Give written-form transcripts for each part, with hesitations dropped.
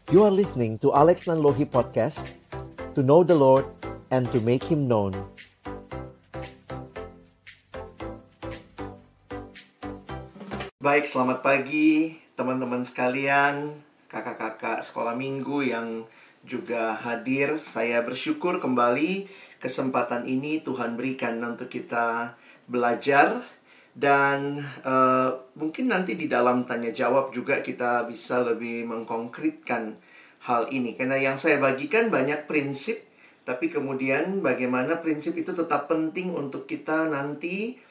You are listening to Alex Nanlohi Podcast, to know the Lord and to make Him known. Baik, selamat pagi teman-teman sekalian, kakak-kakak sekolah minggu yang juga hadir. Saya bersyukur kembali kesempatan ini Tuhan berikan untuk kita belajar. Dan mungkin nanti di dalam tanya jawab juga kita bisa lebih mengkonkretkan hal ini. Karena yang saya bagikan banyak prinsip, tapi kemudian bagaimana prinsip itu tetap penting untuk kita nanti.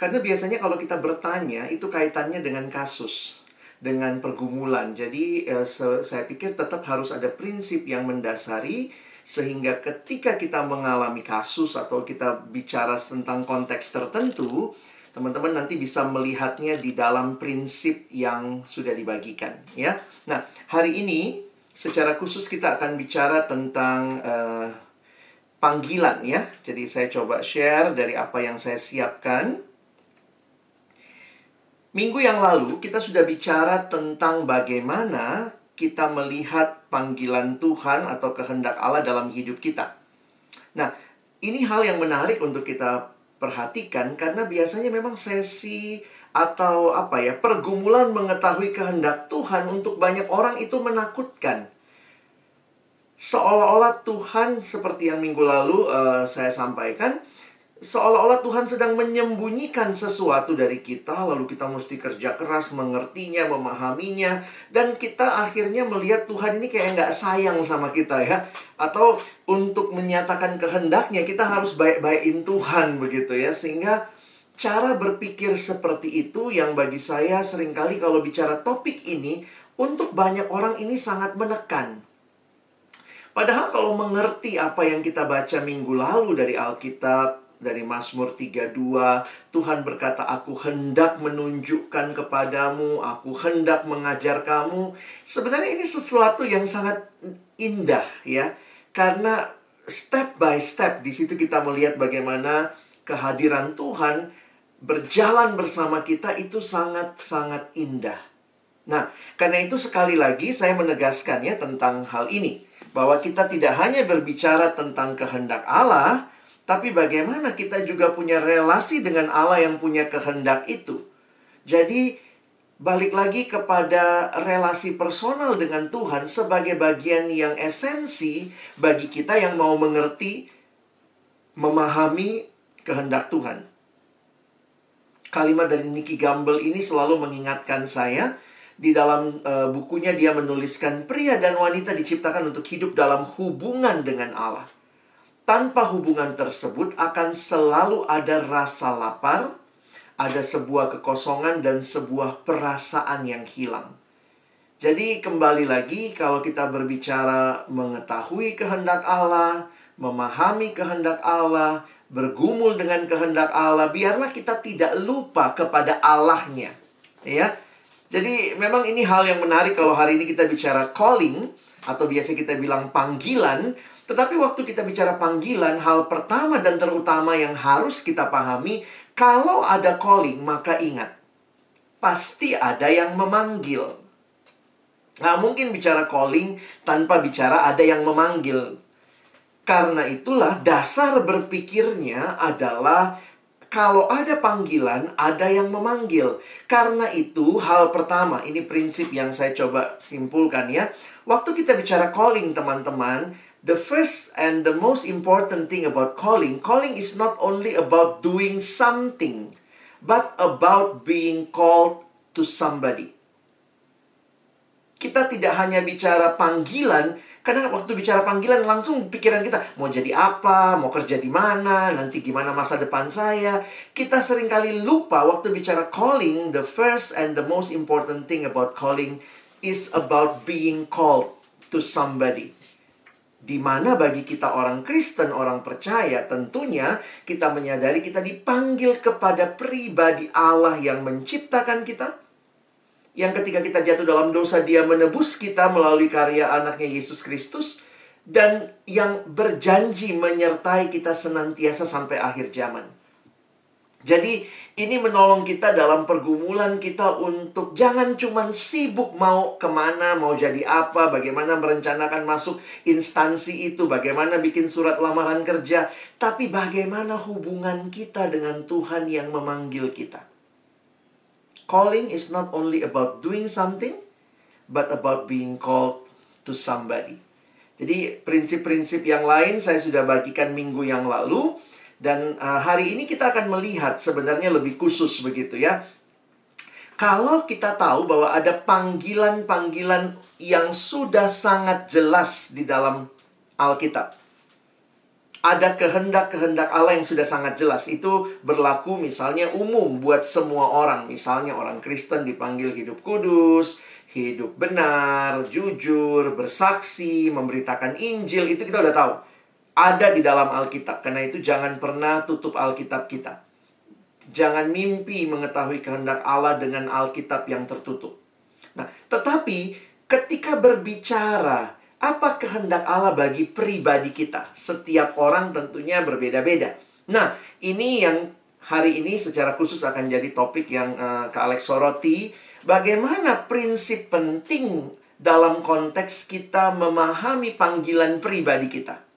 Karena biasanya kalau kita bertanya itu kaitannya dengan kasus, dengan pergumulan. Jadi saya pikir tetap harus ada prinsip yang mendasari, sehingga ketika kita mengalami kasus atau kita bicara tentang konteks tertentu, teman-teman nanti bisa melihatnya di dalam prinsip yang sudah dibagikan, ya. Nah, hari ini secara khusus kita akan bicara tentang panggilan, ya. Jadi saya coba share dari apa yang saya siapkan. Minggu yang lalu kita sudah bicara tentang bagaimana kita melihat panggilan Tuhan atau kehendak Allah dalam hidup kita. Nah, ini hal yang menarik untuk kita perhatikan, karena biasanya memang sesi atau pergumulan mengetahui kehendak Tuhan untuk banyak orang itu menakutkan. Seolah-olah Tuhan, seperti yang minggu lalu saya sampaikan, seolah-olah Tuhan sedang menyembunyikan sesuatu dari kita, lalu kita mesti kerja keras mengertinya, memahaminya, dan kita akhirnya melihat Tuhan ini kayak nggak sayang sama kita, ya. Atau untuk menyatakan kehendaknya, kita harus baik-baikin Tuhan, begitu ya. Sehingga cara berpikir seperti itu yang bagi saya seringkali kalau bicara topik ini, untuk banyak orang ini sangat menekan. Padahal kalau mengerti apa yang kita baca minggu lalu dari Alkitab, dari Mazmur 32, Tuhan berkata, aku hendak menunjukkan kepadamu, aku hendak mengajar kamu. Sebenarnya ini sesuatu yang sangat indah, ya. Karena step by step di situ kita melihat bagaimana kehadiran Tuhan berjalan bersama kita itu sangat-sangat indah. Nah, karena itu sekali lagi saya menegaskan ya tentang hal ini, bahwa kita tidak hanya berbicara tentang kehendak Allah, tapi bagaimana kita juga punya relasi dengan Allah yang punya kehendak itu. Jadi, balik lagi kepada relasi personal dengan Tuhan sebagai bagian yang esensi bagi kita yang mau mengerti, memahami kehendak Tuhan. Kalimat dari Nicky Gamble ini selalu mengingatkan saya. Di dalam bukunya dia menuliskan, pria dan wanita diciptakan untuk hidup dalam hubungan dengan Allah. Tanpa hubungan tersebut akan selalu ada rasa lapar, ada sebuah kekosongan dan sebuah perasaan yang hilang. Jadi kembali lagi kalau kita berbicara mengetahui kehendak Allah, memahami kehendak Allah, bergumul dengan kehendak Allah, biarlah kita tidak lupa kepada Allahnya, ya. Jadi memang ini hal yang menarik kalau hari ini kita bicara calling, atau biasa kita bilang panggilan. Tetapi waktu kita bicara panggilan, hal pertama dan terutama yang harus kita pahami, kalau ada calling, maka ingat, pasti ada yang memanggil. Nggak mungkin bicara calling tanpa bicara ada yang memanggil. Karena itulah dasar berpikirnya adalah, kalau ada panggilan, ada yang memanggil. Karena itu, hal pertama, ini prinsip yang saya coba simpulkan ya. Waktu kita bicara calling, teman-teman, the first and the most important thing about calling is not only about doing something, but about being called to somebody. Kita tidak hanya bicara panggilan, karena waktu bicara panggilan langsung pikiran kita, mau jadi apa, mau kerja di mana, nanti gimana masa depan saya. Kita seringkali lupa waktu bicara calling, the first and the most important thing about calling is about being called to somebody. Di mana bagi kita orang Kristen, orang percaya, tentunya kita menyadari kita dipanggil kepada pribadi Allah yang menciptakan kita, yang ketika kita jatuh dalam dosa, dia menebus kita melalui karya anaknya Yesus Kristus, dan yang berjanji menyertai kita senantiasa sampai akhir zaman. Jadi ini menolong kita dalam pergumulan kita untuk jangan cuman sibuk mau kemana, mau jadi apa, bagaimana merencanakan masuk instansi itu, bagaimana bikin surat lamaran kerja. Tapi bagaimana hubungan kita dengan Tuhan yang memanggil kita. Calling is not only about doing something, but about being called to somebody. Jadi prinsip-prinsip yang lain saya sudah bagikan minggu yang lalu. Dan hari ini kita akan melihat sebenarnya lebih khusus begitu ya. Kalau kita tahu bahwa ada panggilan-panggilan yang sudah sangat jelas di dalam Alkitab. Ada kehendak-kehendak Allah yang sudah sangat jelas. Itu berlaku misalnya umum buat semua orang. Misalnya orang Kristen dipanggil hidup kudus, hidup benar, jujur, bersaksi, memberitakan Injil. Itu kita udah tahu. Ada di dalam Alkitab. Karena itu jangan pernah tutup Alkitab kita. Jangan mimpi mengetahui kehendak Allah dengan Alkitab yang tertutup. Nah, tetapi ketika berbicara apa kehendak Allah bagi pribadi kita, setiap orang tentunya berbeda-beda. Nah, ini yang hari ini secara khusus akan jadi topik yang Kak Alex soroti. Bagaimana prinsip penting dalam konteks kita memahami panggilan pribadi kita.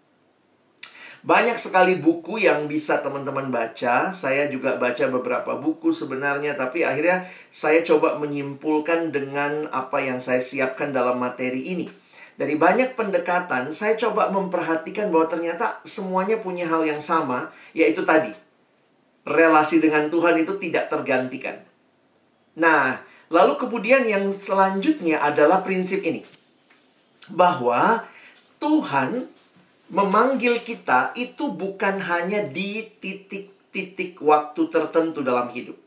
Banyak sekali buku yang bisa teman-teman baca. Saya juga baca beberapa buku sebenarnya. Tapi akhirnya saya coba menyimpulkan dengan apa yang saya siapkan dalam materi ini. Dari banyak pendekatan, saya coba memperhatikan bahwa ternyata semuanya punya hal yang sama. Yaitu tadi, relasi dengan Tuhan itu tidak tergantikan. Nah, lalu kemudian yang selanjutnya adalah prinsip ini. Bahwa Tuhan memanggil kita itu bukan hanya di titik-titik waktu tertentu dalam hidup.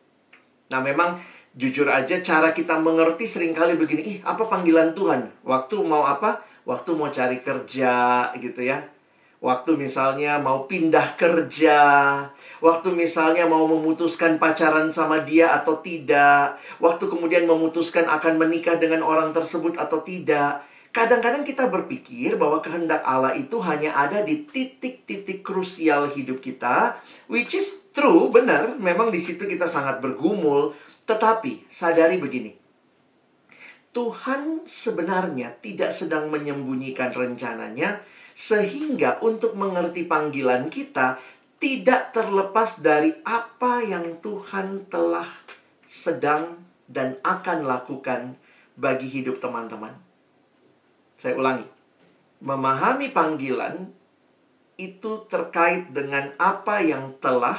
Nah, memang jujur aja cara kita mengerti seringkali begini, apa panggilan Tuhan? Waktu mau apa? Waktu mau cari kerja gitu ya. Waktu misalnya mau pindah kerja. Waktu misalnya mau memutuskan pacaran sama dia atau tidak. Waktu kemudian memutuskan akan menikah dengan orang tersebut atau tidak. Kadang-kadang kita berpikir bahwa kehendak Allah itu hanya ada di titik-titik krusial hidup kita, which is true, benar, memang di situ kita sangat bergumul. Tetapi sadari begini, Tuhan sebenarnya tidak sedang menyembunyikan rencananya, sehingga untuk mengerti panggilan kita tidak terlepas dari apa yang Tuhan telah sedang dan akan lakukan bagi hidup teman-teman. Saya ulangi, memahami panggilan itu terkait dengan apa yang telah,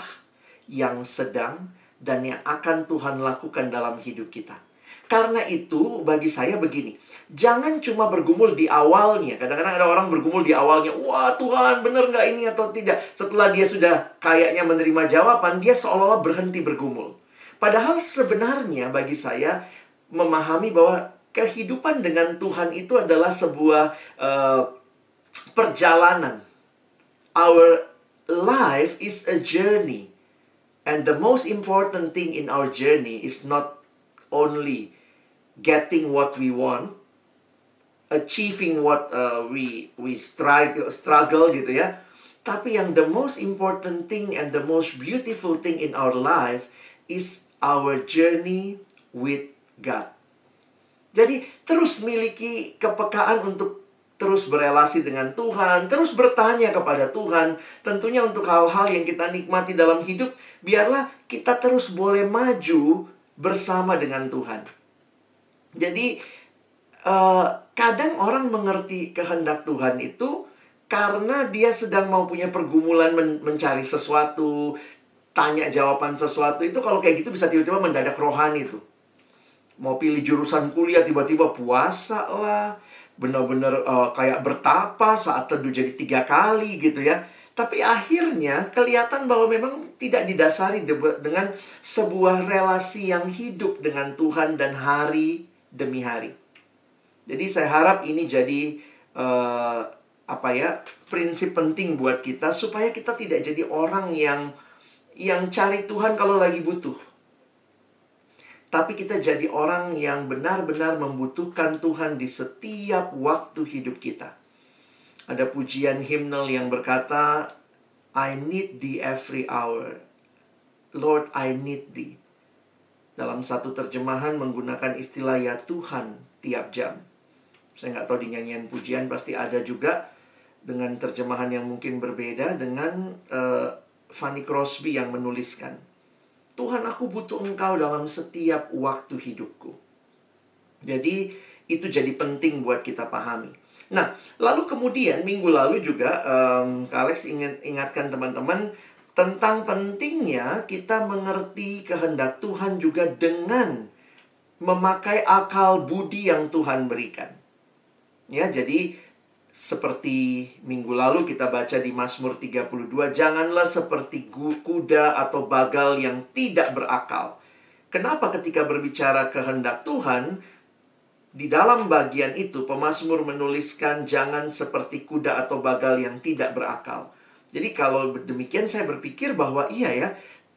yang sedang, dan yang akan Tuhan lakukan dalam hidup kita. Karena itu bagi saya begini, jangan cuma bergumul di awalnya. Kadang-kadang ada orang bergumul di awalnya, wah Tuhan benar nggak ini atau tidak. Setelah dia sudah kayaknya menerima jawaban, dia seolah-olah berhenti bergumul. Padahal sebenarnya bagi saya memahami bahwa kehidupan dengan Tuhan itu adalah sebuah perjalanan. Our life is a journey. And the most important thing in our journey is not only getting what we want, achieving what we struggle gitu ya. Tapi yang the most important thing and the most beautiful thing in our life is our journey with God. Jadi terus miliki kepekaan untuk terus berelasi dengan Tuhan, terus bertanya kepada Tuhan. Tentunya untuk hal-hal yang kita nikmati dalam hidup, biarlah kita terus boleh maju bersama dengan Tuhan. Jadi kadang orang mengerti kehendak Tuhan itu karena dia sedang mau punya pergumulan mencari sesuatu, tanya jawaban sesuatu. Itu kalau kayak gitu bisa tiba-tiba mendadak rohani tuh. Mau pilih jurusan kuliah, tiba-tiba puasa lah. Benar-benar kayak bertapa saat teduh jadi 3 kali gitu ya. Tapi akhirnya kelihatan bahwa memang tidak didasari dengan sebuah relasi yang hidup dengan Tuhan dan hari demi hari. Jadi saya harap ini jadi prinsip penting buat kita supaya kita tidak jadi orang yang cari Tuhan kalau lagi butuh. Tapi kita jadi orang yang benar-benar membutuhkan Tuhan di setiap waktu hidup kita. Ada pujian himnal yang berkata, I need thee every hour. Lord, I need thee. Dalam satu terjemahan menggunakan istilah ya Tuhan tiap jam. Saya nggak tahu di nyanyian pujian pasti ada juga dengan terjemahan yang mungkin berbeda dengan Fanny Crosby yang menuliskan. Tuhan, aku butuh Engkau dalam setiap waktu hidupku. Jadi itu jadi penting buat kita pahami. Nah, lalu kemudian minggu lalu juga Kak Alex ingatkan teman-teman tentang pentingnya kita mengerti kehendak Tuhan juga dengan memakai akal budi yang Tuhan berikan. Ya, jadi seperti minggu lalu kita baca di Mazmur 32, janganlah seperti kuda atau bagal yang tidak berakal. Kenapa ketika berbicara kehendak Tuhan, di dalam bagian itu pemazmur menuliskan jangan seperti kuda atau bagal yang tidak berakal. Jadi kalau demikian saya berpikir bahwa iya ya,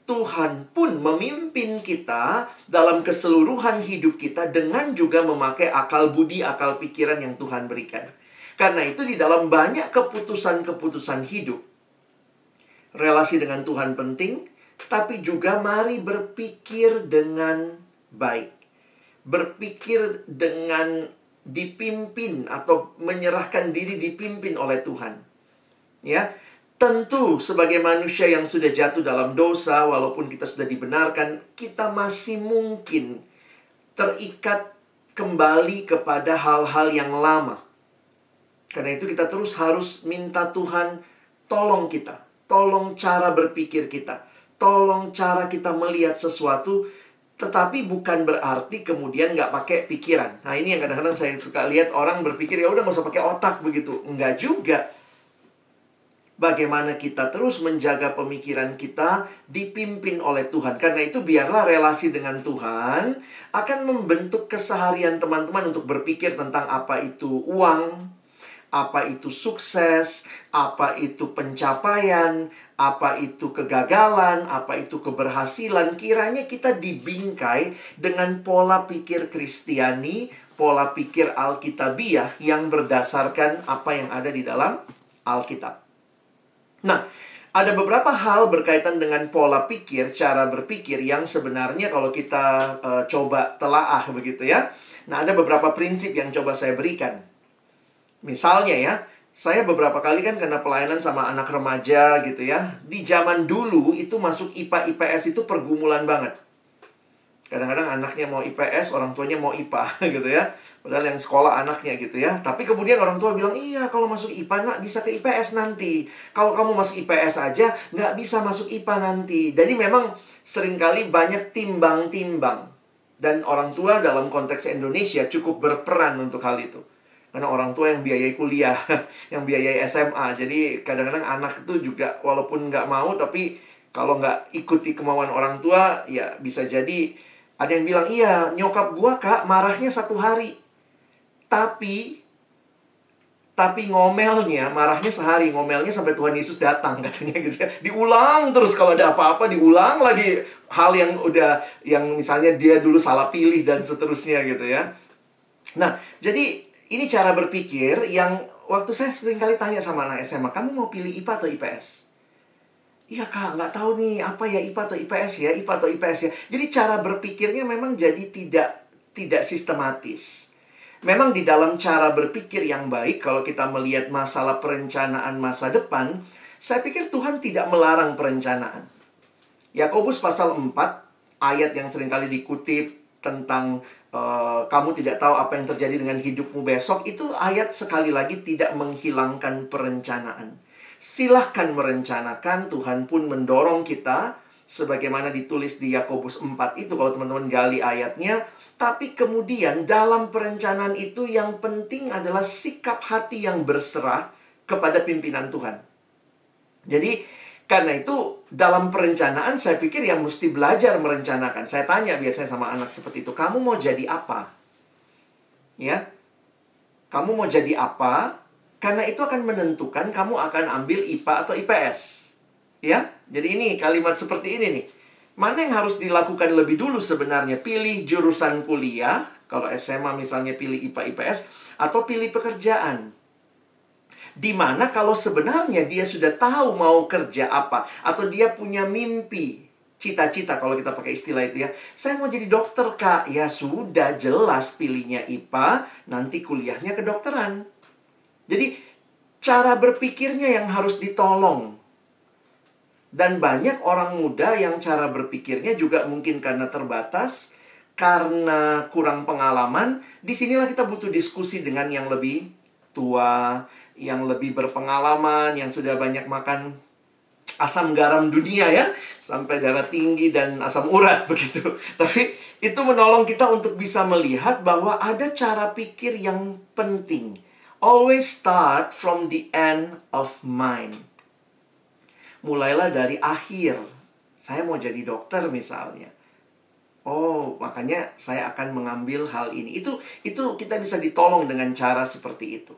Tuhan pun memimpin kita dalam keseluruhan hidup kita dengan juga memakai akal budi, akal pikiran yang Tuhan berikan. Karena itu di dalam banyak keputusan-keputusan hidup, relasi dengan Tuhan penting, tapi juga mari berpikir dengan baik. Berpikir dengan dipimpin atau menyerahkan diri dipimpin oleh Tuhan. Ya, tentu sebagai manusia yang sudah jatuh dalam dosa, walaupun kita sudah dibenarkan, kita masih mungkin terikat kembali kepada hal-hal yang lama. Karena itu kita terus harus minta Tuhan tolong kita, tolong cara berpikir kita, tolong cara kita melihat sesuatu. Tetapi bukan berarti kemudian nggak pakai pikiran. Nah, ini yang kadang-kadang saya suka lihat orang berpikir, ya udah nggak usah pakai otak begitu. Enggak juga. Bagaimana kita terus menjaga pemikiran kita dipimpin oleh Tuhan. Karena itu biarlah relasi dengan Tuhan akan membentuk keseharian teman-teman untuk berpikir tentang apa itu uang, apa itu sukses, apa itu pencapaian, apa itu kegagalan, apa itu keberhasilan. Kiranya kita dibingkai dengan pola pikir Kristiani, pola pikir Alkitabiah yang berdasarkan apa yang ada di dalam Alkitab. Nah, ada beberapa hal berkaitan dengan pola pikir, cara berpikir yang sebenarnya kalau kita coba telaah begitu ya. Nah, ada beberapa prinsip yang coba saya berikan. Misalnya ya, saya beberapa kali kan kena pelayanan sama anak remaja gitu ya. Di zaman dulu itu masuk IPA IPS itu pergumulan banget. Kadang-kadang anaknya mau IPS, orang tuanya mau IPA gitu ya. Padahal yang sekolah anaknya gitu ya. Tapi kemudian orang tua bilang, iya kalau masuk IPA nak bisa ke IPS nanti. Kalau kamu masuk IPS aja nggak bisa masuk IPA nanti. Jadi memang seringkali banyak timbang-timbang. Dan orang tua dalam konteks Indonesia cukup berperan untuk hal itu. Karena orang tua yang biayai kuliah, yang biayai SMA. Jadi kadang-kadang anak itu juga walaupun nggak mau, tapi kalau nggak ikuti kemauan orang tua, ya bisa jadi ada yang bilang, iya nyokap gua kak marahnya 1 hari. Tapi ngomelnya, marahnya sehari. Ngomelnya sampai Tuhan Yesus datang katanya gitu ya. Diulang terus kalau ada apa-apa, diulang lagi hal yang udah, yang misalnya dia dulu salah pilih dan seterusnya gitu ya. Nah, jadi ini cara berpikir yang waktu saya sering kali tanya sama anak SMA, kamu mau pilih IPA atau IPS? Iya kak, nggak tahu nih apa ya IPA atau IPS ya, IPA atau IPS ya. Jadi cara berpikirnya memang jadi tidak sistematis. Memang di dalam cara berpikir yang baik, kalau kita melihat masalah perencanaan masa depan, saya pikir Tuhan tidak melarang perencanaan. Yakobus pasal 4, ayat yang seringkali dikutip tentang kamu tidak tahu apa yang terjadi dengan hidupmu besok, itu ayat sekali lagi tidak menghilangkan perencanaan. Silahkan merencanakan, Tuhan pun mendorong kita sebagaimana ditulis di Yakobus 4 itu kalau teman-teman gali ayatnya. Tapi kemudian dalam perencanaan itu yang penting adalah sikap hati yang berserah kepada pimpinan Tuhan. Jadi karena itu dalam perencanaan saya pikir ya mesti belajar merencanakan. Saya tanya biasanya sama anak seperti itu, kamu mau jadi apa? Ya, kamu mau jadi apa? Karena itu akan menentukan kamu akan ambil IPA atau IPS. Ya, jadi ini kalimat seperti ini nih. Mana yang harus dilakukan lebih dulu sebenarnya? Pilih jurusan kuliah, kalau SMA misalnya pilih IPA IPS, atau pilih pekerjaan. Dimana kalau sebenarnya dia sudah tahu mau kerja apa, atau dia punya mimpi cita-cita kalau kita pakai istilah itu ya. Saya mau jadi dokter, Kak. Ya sudah, jelas pilihnya IPA, nanti kuliahnya kedokteran. Jadi, cara berpikirnya yang harus ditolong. Dan banyak orang muda yang cara berpikirnya juga mungkin karena terbatas, karena kurang pengalaman. Disinilah kita butuh diskusi dengan yang lebih tua, yang lebih berpengalaman, yang sudah banyak makan asam garam dunia ya, sampai darah tinggi dan asam urat begitu. Tapi itu menolong kita untuk bisa melihat bahwa ada cara pikir yang penting. Always start from the end of mind. Mulailah dari akhir. Saya mau jadi dokter misalnya. Oh, makanya saya akan mengambil hal ini. Itu kita bisa ditolong dengan cara seperti itu.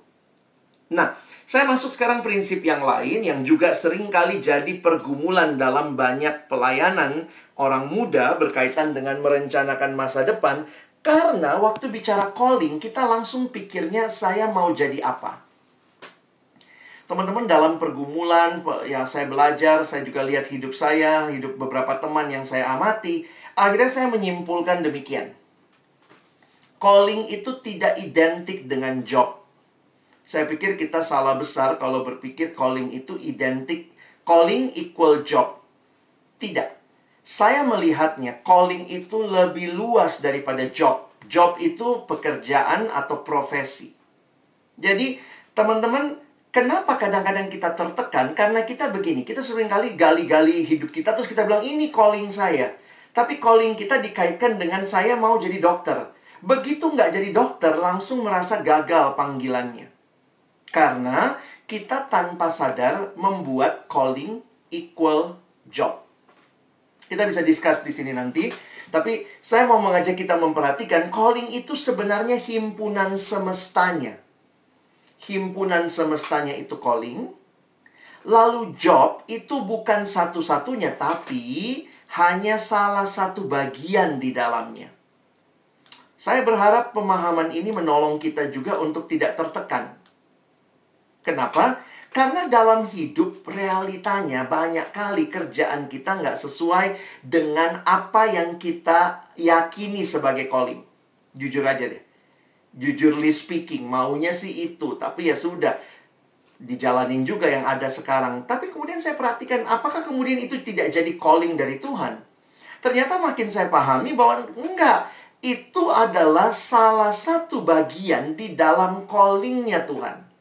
Nah, saya masuk sekarang prinsip yang lain yang juga sering kali jadi pergumulan dalam banyak pelayanan orang muda berkaitan dengan merencanakan masa depan. Karena waktu bicara calling, kita langsung pikirnya saya mau jadi apa. Teman-teman, dalam pergumulan yang saya belajar, saya juga lihat hidup saya, hidup beberapa teman yang saya amati, akhirnya saya menyimpulkan demikian. Calling itu tidak identik dengan job. Saya pikir kita salah besar kalau berpikir calling itu identik, calling equal job. Tidak. Saya melihatnya, calling itu lebih luas daripada job. Job itu pekerjaan atau profesi. Jadi, teman-teman, kenapa kadang-kadang kita tertekan? Karena kita begini, kita seringkali gali-gali hidup kita, terus kita bilang, ini calling saya. Tapi calling kita dikaitkan dengan saya mau jadi dokter. Begitu nggak jadi dokter, langsung merasa gagal panggilannya. Karena kita tanpa sadar membuat calling equal job. Kita bisa discuss di sini nanti. Tapi saya mau mengajak kita memperhatikan calling itu sebenarnya himpunan semestanya. Himpunan semestanya itu calling. Lalu job itu bukan satu-satunya, tapi hanya salah satu bagian di dalamnya. Saya berharap pemahaman ini menolong kita juga untuk tidak tertekan. Kenapa? Karena dalam hidup realitanya banyak kali kerjaan kita nggak sesuai dengan apa yang kita yakini sebagai calling. Jujur aja deh. Jujurly speaking, maunya sih itu. Tapi ya sudah, dijalanin juga yang ada sekarang. Tapi kemudian saya perhatikan, apakah kemudian itu tidak jadi calling dari Tuhan? Ternyata makin saya pahami bahwa enggak. Itu adalah salah satu bagian di dalam callingnya Tuhan.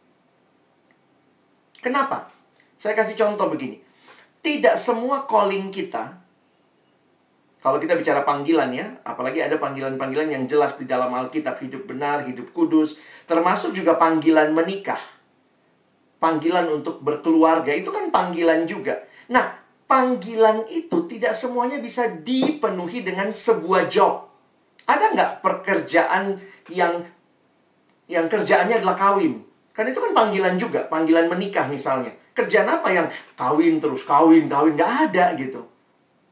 Kenapa? Saya kasih contoh begini. Tidak semua calling kita, kalau kita bicara panggilan ya, apalagi ada panggilan-panggilan yang jelas di dalam Alkitab, hidup benar, hidup kudus, termasuk juga panggilan menikah. Panggilan untuk berkeluarga, itu kan panggilan juga. Nah, panggilan itu tidak semuanya bisa dipenuhi dengan sebuah job. Ada nggak pekerjaan yang kerjaannya adalah kawin? Kan itu kan panggilan juga, panggilan menikah misalnya. Kerjaan apa yang kawin terus, kawin, nggak ada gitu.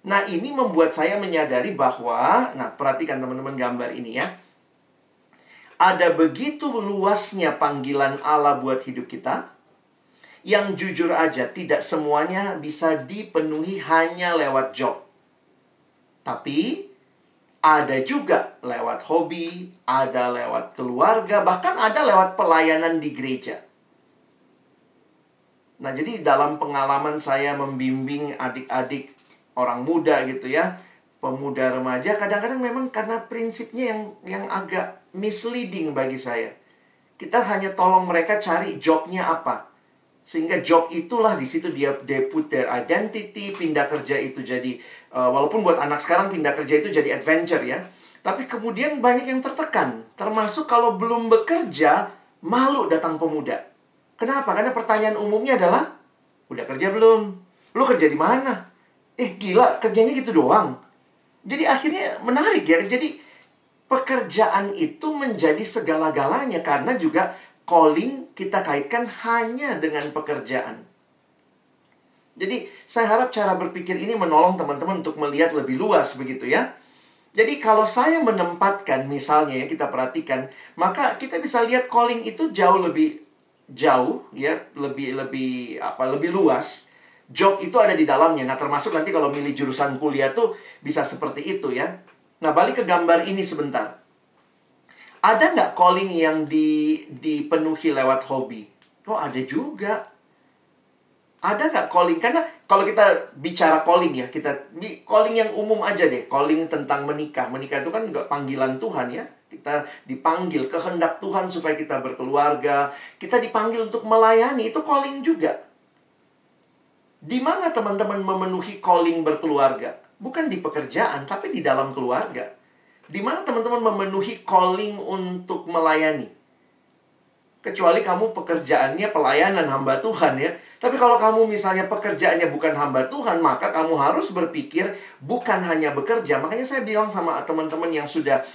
Nah, ini membuat saya menyadari bahwa, nah perhatikan teman-teman gambar ini ya. Ada begitu luasnya panggilan Allah buat hidup kita, yang jujur aja tidak semuanya bisa dipenuhi hanya lewat job. Tapi ada juga lewat hobi, ada lewat keluarga, bahkan ada lewat pelayanan di gereja. Nah, jadi dalam pengalaman saya membimbing adik-adik orang muda gitu ya, pemuda remaja, kadang-kadang memang karena prinsipnya yang agak misleading bagi saya. Kita hanya tolong mereka cari jobnya apa. Sehingga job itulah di situ they put their identity, pindah kerja itu jadi, walaupun buat anak sekarang pindah kerja itu jadi adventure ya. Tapi kemudian banyak yang tertekan. Termasuk kalau belum bekerja, malu datang pemuda. Kenapa? Karena pertanyaan umumnya adalah, udah kerja belum? Lu kerja di mana? Gila, kerjanya gitu doang. Jadi akhirnya menarik ya. Jadi pekerjaan itu menjadi segala-galanya karena juga calling kita kaitkan hanya dengan pekerjaan. Jadi saya harap cara berpikir ini menolong teman-teman untuk melihat lebih luas begitu ya. Jadi kalau saya menempatkan misalnya ya, kita perhatikan, maka kita bisa lihat calling itu jauh ya, lebih luas. Job itu ada di dalamnya. Nah, termasuk nanti kalau milih jurusan kuliah tuh bisa seperti itu ya. Nah, balik ke gambar ini sebentar. Ada nggak calling yang dipenuhi lewat hobi? Oh, ada juga. Ada nggak calling? Karena kalau kita bicara calling ya, calling yang umum aja deh. Calling tentang menikah. Menikah itu kan nggak panggilan Tuhan ya. Kita dipanggil, kehendak Tuhan supaya kita berkeluarga. Kita dipanggil untuk melayani, itu calling juga. Di mana teman-teman memenuhi calling berkeluarga? Bukan di pekerjaan, tapi di dalam keluarga. Di mana teman-teman memenuhi calling untuk melayani? Kecuali kamu pekerjaannya pelayanan hamba Tuhan ya. Tapi kalau kamu misalnya pekerjaannya bukan hamba Tuhan, maka kamu harus berpikir bukan hanya bekerja. Makanya saya bilang sama teman-teman yang sudah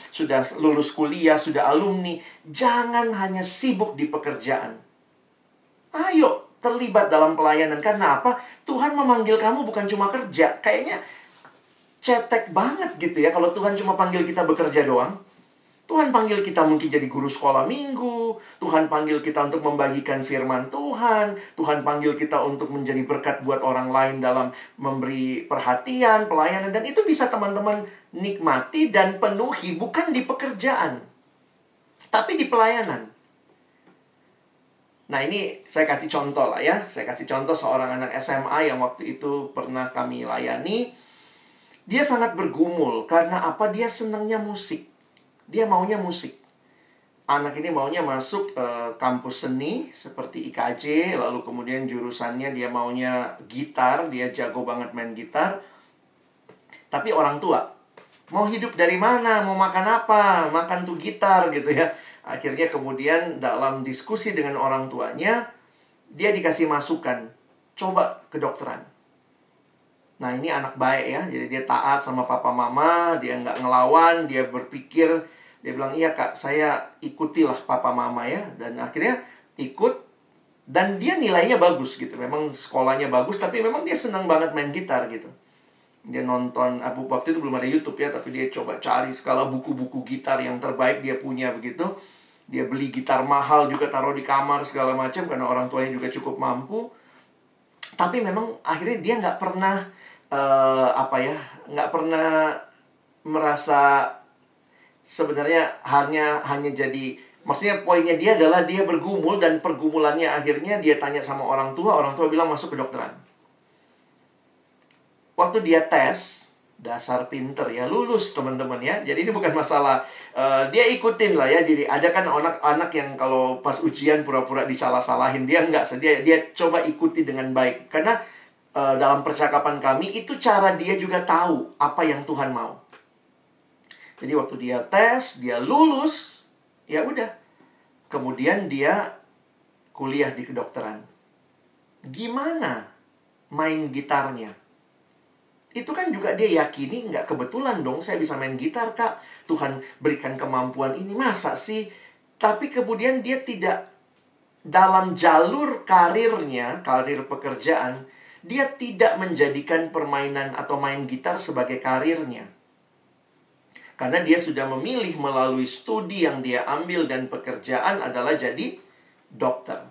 lulus kuliah, sudah alumni, jangan hanya sibuk di pekerjaan. Ayo terlibat dalam pelayanan. Karena apa? Tuhan memanggil kamu bukan cuma kerja. Kayaknya cetek banget gitu ya kalau Tuhan cuma panggil kita bekerja doang. Tuhan panggil kita mungkin jadi guru sekolah minggu. Tuhan panggil kita untuk membagikan firman Tuhan. Tuhan panggil kita untuk menjadi berkat buat orang lain dalam memberi perhatian, pelayanan. Dan itu bisa teman-teman nikmati dan penuhi bukan di pekerjaan, tapi di pelayanan. Nah, ini saya kasih contoh lah ya. Saya kasih contoh seorang anak SMA yang waktu itu pernah kami layani. Dia sangat bergumul. Karena apa? Dia senangnya musik. Dia maunya musik. Anak ini maunya masuk kampus seni seperti IKJ. Lalu kemudian jurusannya dia maunya gitar. Dia jago banget main gitar. Tapi orang tua, mau hidup dari mana? Mau makan apa? Makan tuh gitar gitu ya. Akhirnya kemudian dalam diskusi dengan orang tuanya, dia dikasih masukan, coba kedokteran. Nah, ini anak baik ya. Jadi dia taat sama papa mama, dia nggak ngelawan, dia berpikir, dia bilang, iya kak, saya ikutilah papa mama ya. Dan akhirnya ikut, dan dia nilainya bagus gitu. Memang sekolahnya bagus, tapi memang dia senang banget main gitar gitu. Dia nonton, waktu itu belum ada YouTube ya, tapi dia coba cari segala buku-buku gitar yang terbaik dia punya begitu. Dia beli gitar mahal juga taruh di kamar segala macam karena orang tuanya juga cukup mampu. Tapi memang akhirnya dia nggak pernah nggak pernah merasa sebenarnya hanya jadi, maksudnya poinnya dia adalah dia bergumul dan pergumulannya akhirnya dia tanya sama orang tua bilang masuk kedokteran. Waktu dia tes, dasar pinter ya, lulus teman-teman ya. Jadi ini bukan masalah dia ikutin lah ya. Jadi ada kan anak-anak yang kalau pas ujian pura-pura disalah-salahin, dia enggak, dia coba ikuti dengan baik. Karena dalam percakapan kami itu cara dia juga tahu apa yang Tuhan mau. Jadi waktu dia tes, dia lulus, ya udah. Kemudian dia kuliah di kedokteran. Gimana main gitarnya? Itu kan juga dia yakini, nggak kebetulan dong saya bisa main gitar kak. Tuhan berikan kemampuan ini, masa sih? Tapi kemudian dia tidak, dalam jalur karirnya, karir pekerjaan, dia tidak menjadikan permainan atau main gitar sebagai karirnya. Karena dia sudah memilih melalui studi yang dia ambil dan pekerjaan adalah jadi dokter.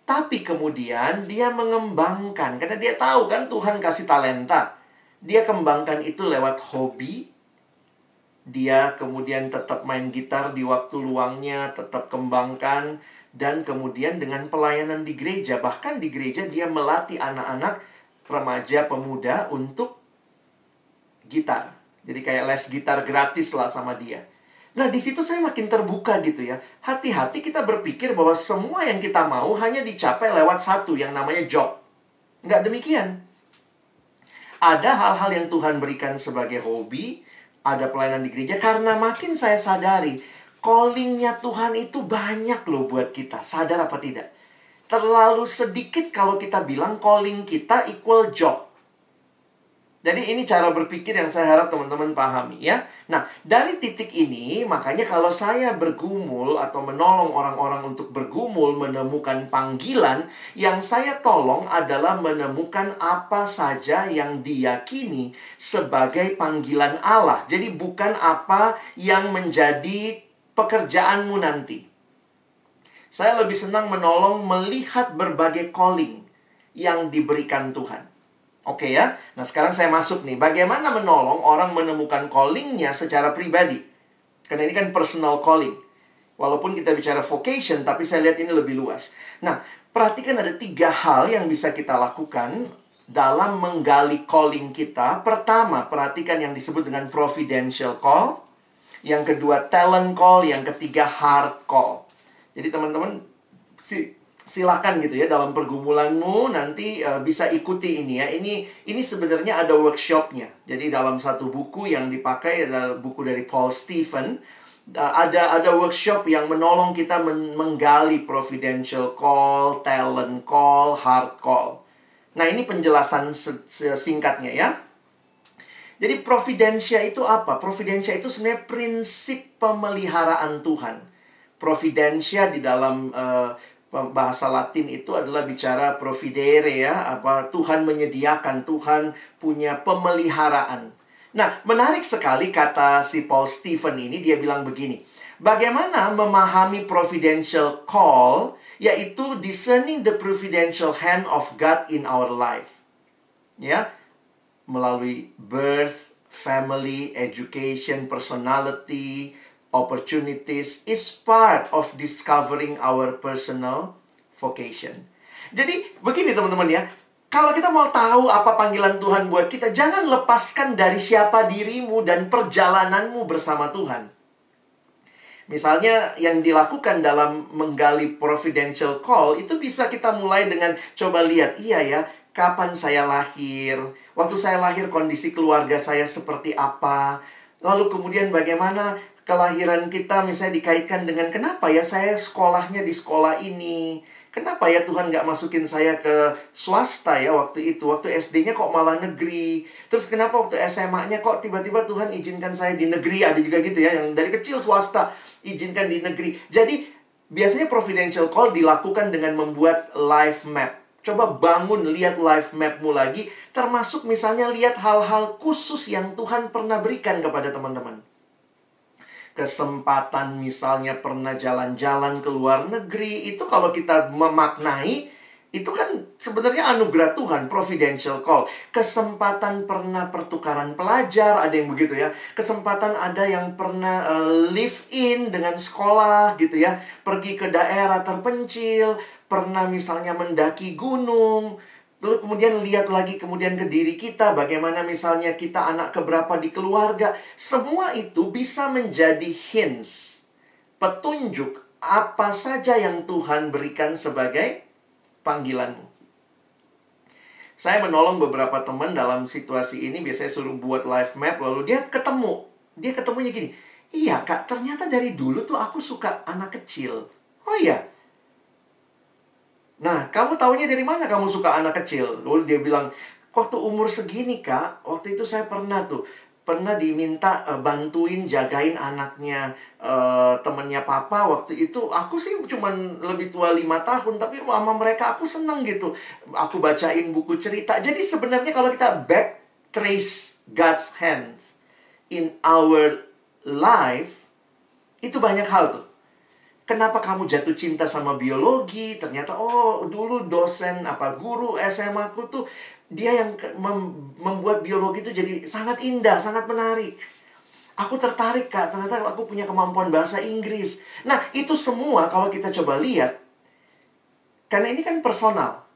Tapi kemudian dia mengembangkan, karena dia tahu kan Tuhan kasih talenta. Dia kembangkan itu lewat hobi. Dia kemudian tetap main gitar di waktu luangnya, tetap kembangkan. Dan kemudian dengan pelayanan di gereja, bahkan di gereja dia melatih anak-anak, remaja, pemuda untuk gitar. Jadi kayak les gitar gratis lah sama dia. Nah, di situ saya makin terbuka gitu ya. Hati-hati kita berpikir bahwa semua yang kita mau hanya dicapai lewat satu yang namanya job. Nggak demikian. Ada hal-hal yang Tuhan berikan sebagai hobi, ada pelayanan di gereja, karena makin saya sadari, calling-nya Tuhan itu banyak loh buat kita. Sadar apa tidak? Terlalu sedikit kalau kita bilang calling kita equal job. Jadi ini cara berpikir yang saya harap teman-teman pahami ya. Nah, dari titik ini, makanya kalau saya bergumul atau menolong orang-orang untuk bergumul, menemukan panggilan, yang saya tolong adalah menemukan apa saja yang diyakini sebagai panggilan Allah. Jadi bukan apa yang menjadi pekerjaanmu nanti. Saya lebih senang menolong melihat berbagai calling yang diberikan Tuhan. Oke ya. Nah, sekarang saya masuk nih. Bagaimana menolong orang menemukan callingnya secara pribadi? Karena ini kan personal calling. Walaupun kita bicara vocation, tapi saya lihat ini lebih luas. Nah, perhatikan ada 3 hal yang bisa kita lakukan dalam menggali calling kita. Pertama, perhatikan yang disebut dengan providential call. Yang kedua, talent call. Yang ketiga, heart call. Jadi teman-teman, silakan gitu ya, dalam pergumulanmu nanti bisa ikuti ini ya. Ini sebenarnya ada workshopnya. Jadi dalam satu buku yang dipakai adalah buku dari Paul Stephen. Ada workshop yang menolong kita menggali providential call, talent call, heart call. Nah, ini penjelasan singkatnya ya. Jadi providentia itu apa? Providentia itu sebenarnya prinsip pemeliharaan Tuhan. Providentia di dalam bahasa Latin itu adalah bicara providere ya, Tuhan menyediakan, Tuhan punya pemeliharaan. Nah, menarik sekali kata si Paul Stephen ini, dia bilang begini. Bagaimana memahami providential call, yaitu discerning the providential hand of God in our life. Ya, melalui birth, family, education, personality, opportunities is part of discovering our personal vocation. Jadi begini teman-teman ya, kalau kita mau tahu apa panggilan Tuhan buat kita, jangan lepaskan dari siapa dirimu dan perjalananmu bersama Tuhan. Misalnya yang dilakukan dalam menggali providential call, itu bisa kita mulai dengan coba lihat, iya ya, kapan saya lahir, waktu saya lahir kondisi keluarga saya seperti apa, lalu kemudian bagaimana kelahiran kita misalnya dikaitkan dengan kenapa ya saya sekolahnya di sekolah ini. Kenapa ya Tuhan nggak masukin saya ke swasta ya waktu itu. Waktu SD-nya kok malah negeri. Terus kenapa waktu SMA-nya kok tiba-tiba Tuhan izinkan saya di negeri. Ada juga gitu ya, yang dari kecil swasta izinkan di negeri. Jadi biasanya providential call dilakukan dengan membuat life map. Coba bangun, lihat life map-mu lagi. Termasuk misalnya lihat hal-hal khusus yang Tuhan pernah berikan kepada teman-teman. Kesempatan misalnya pernah jalan-jalan ke luar negeri. Itu kalau kita memaknai, itu kan sebenarnya anugerah Tuhan, providential call. Kesempatan pernah pertukaran pelajar, ada yang begitu ya. Kesempatan ada yang pernah live in dengan sekolah gitu ya. Pergi ke daerah terpencil, pernah misalnya mendaki gunung. Lalu kemudian lihat lagi kemudian ke diri kita, bagaimana misalnya kita anak keberapa di keluarga. Semua itu bisa menjadi hints, petunjuk apa saja yang Tuhan berikan sebagai panggilanmu. Saya menolong beberapa teman dalam situasi ini, biasanya suruh buat life map, lalu dia ketemu. Dia ketemunya gini, iya kak, ternyata dari dulu tuh aku suka anak kecil. Oh iya? Nah, kamu taunya dari mana kamu suka anak kecil? Lalu dia bilang, waktu umur segini kak, waktu itu saya pernah diminta bantuin jagain anaknya temennya papa. Waktu itu aku sih cuman lebih tua 5 tahun, tapi sama mereka aku seneng gitu. Aku bacain buku cerita. Jadi sebenarnya kalau kita back trace God's hands in our life, itu banyak hal tuh. Kenapa kamu jatuh cinta sama biologi? Ternyata, oh dulu dosen guru SMA aku tuh, dia yang membuat biologi itu jadi sangat indah, sangat menarik. Aku tertarik kak, ternyata aku punya kemampuan bahasa Inggris. Nah, itu semua kalau kita coba lihat, karena ini kan personal.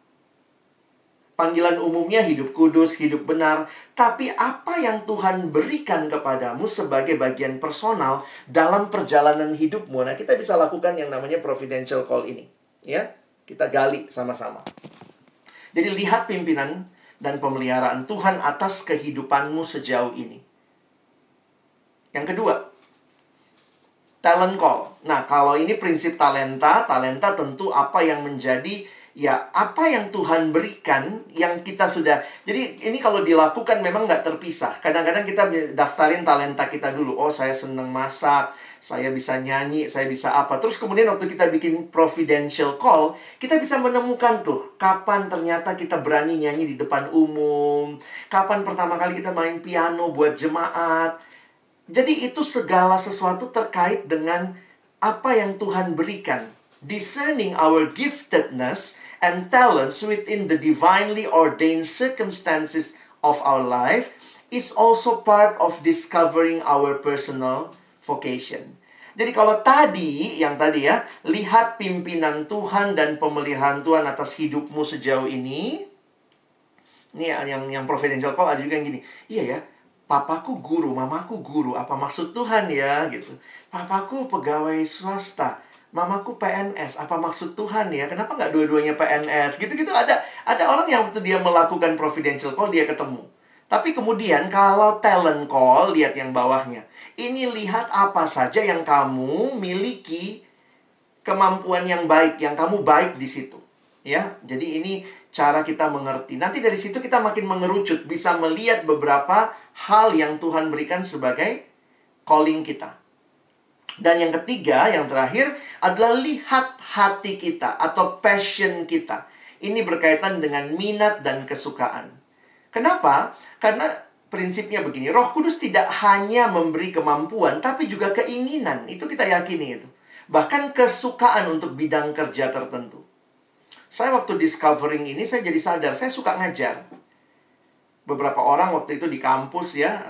Panggilan umumnya hidup kudus, hidup benar. Tapi apa yang Tuhan berikan kepadamu sebagai bagian personal dalam perjalanan hidupmu. Nah, kita bisa lakukan yang namanya providential call ini. Ya, kita gali sama-sama. Jadi lihat pimpinan dan pemeliharaan Tuhan atas kehidupanmu sejauh ini. Yang kedua, talent call. Nah, kalau ini prinsip talenta tentu apa yang menjadi, ya, apa yang Tuhan berikan, yang kita sudah. Jadi, ini kalau dilakukan memang nggak terpisah. Kadang-kadang kita daftarin talenta kita dulu. Oh, saya senang masak, saya bisa nyanyi, saya bisa apa. Terus kemudian waktu kita bikin providential call, kita bisa menemukan tuh, kapan ternyata kita berani nyanyi di depan umum. Kapan pertama kali kita main piano buat jemaat. Jadi, itu segala sesuatu terkait dengan apa yang Tuhan berikan. Discerning our giftedness and talents within the divinely ordained circumstances of our life is also part of discovering our personal vocation. Jadi kalau tadi, yang tadi ya, lihat pimpinan Tuhan dan pemeliharaan Tuhan atas hidupmu sejauh ini. Ini yang providential call ada juga yang gini. Iya ya, papaku guru, mamaku guru. Apa maksud Tuhan ya? Gitu. Papaku pegawai swasta, mamaku PNS. Apa maksud Tuhan ya? Kenapa nggak dua-duanya PNS? Gitu-gitu ada orang yang waktu dia melakukan providential call, dia ketemu. Tapi kemudian kalau talent call, lihat yang bawahnya. Ini lihat apa saja yang kamu miliki, kemampuan yang baik, yang kamu baik di situ. Ya, jadi ini cara kita mengerti. Nanti dari situ kita makin mengerucut, bisa melihat beberapa hal yang Tuhan berikan sebagai calling kita. Dan yang ketiga, yang terakhir adalah lihat hati kita atau passion kita. Ini berkaitan dengan minat dan kesukaan. Kenapa? Karena prinsipnya begini, Roh Kudus tidak hanya memberi kemampuan, tapi juga keinginan. Itu kita yakini itu. Bahkan kesukaan untuk bidang kerja tertentu. Saya waktu discovering ini, saya jadi sadar, saya suka ngajar. Beberapa orang waktu itu di kampus ya,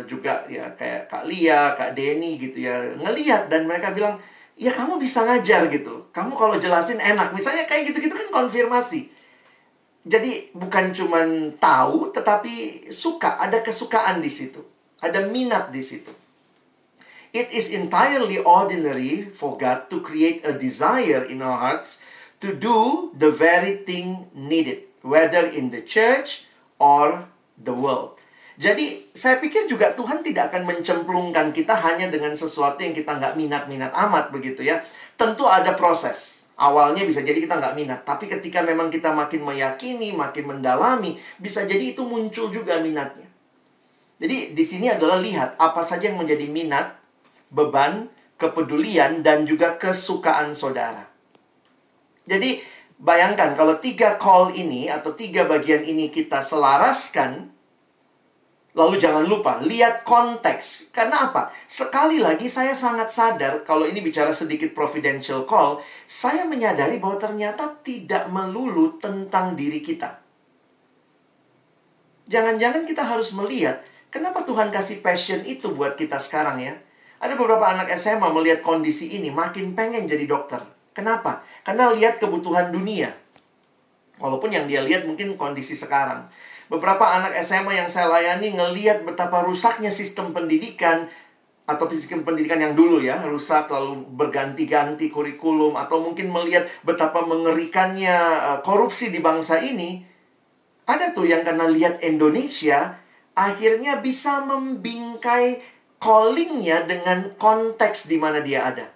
juga ya kayak Kak Lia, Kak Denny gitu ya, ngelihat dan mereka bilang, ya kamu bisa ngajar gitu. Kamu kalau jelasin enak. Misalnya kayak gitu-gitu kan konfirmasi. Jadi bukan cuman tahu, tetapi suka, ada kesukaan di situ. Ada minat di situ. It is entirely ordinary for God to create a desire in our hearts to do the very thing needed, whether in the church or the world. Jadi saya pikir juga Tuhan tidak akan mencemplungkan kita hanya dengan sesuatu yang kita nggak minat-minat amat begitu ya. Tentu ada proses. Awalnya bisa jadi kita nggak minat, tapi ketika memang kita makin meyakini, makin mendalami, bisa jadi itu muncul juga minatnya. Jadi di sini adalah lihat apa saja yang menjadi minat, beban, kepedulian, dan juga kesukaan saudara. Jadi bayangkan kalau 3 call ini atau 3 bagian ini kita selaraskan, lalu jangan lupa, lihat konteks. Karena apa? Sekali lagi saya sangat sadar, kalau ini bicara sedikit providential call, saya menyadari bahwa ternyata tidak melulu tentang diri kita. Jangan-jangan kita harus melihat, kenapa Tuhan kasih passion itu buat kita sekarang ya? Ada beberapa anak SMA melihat kondisi ini, makin pengen jadi dokter. Kenapa? Karena lihat kebutuhan dunia. Walaupun yang dia lihat mungkin kondisi sekarang. Beberapa anak SMA yang saya layani ngelihat betapa rusaknya sistem pendidikan, atau sistem pendidikan yang dulu ya, rusak lalu berganti-ganti kurikulum, atau mungkin melihat betapa mengerikannya korupsi di bangsa ini. Ada tuh yang karena lihat Indonesia, akhirnya bisa membingkai callingnya dengan konteks di mana dia ada.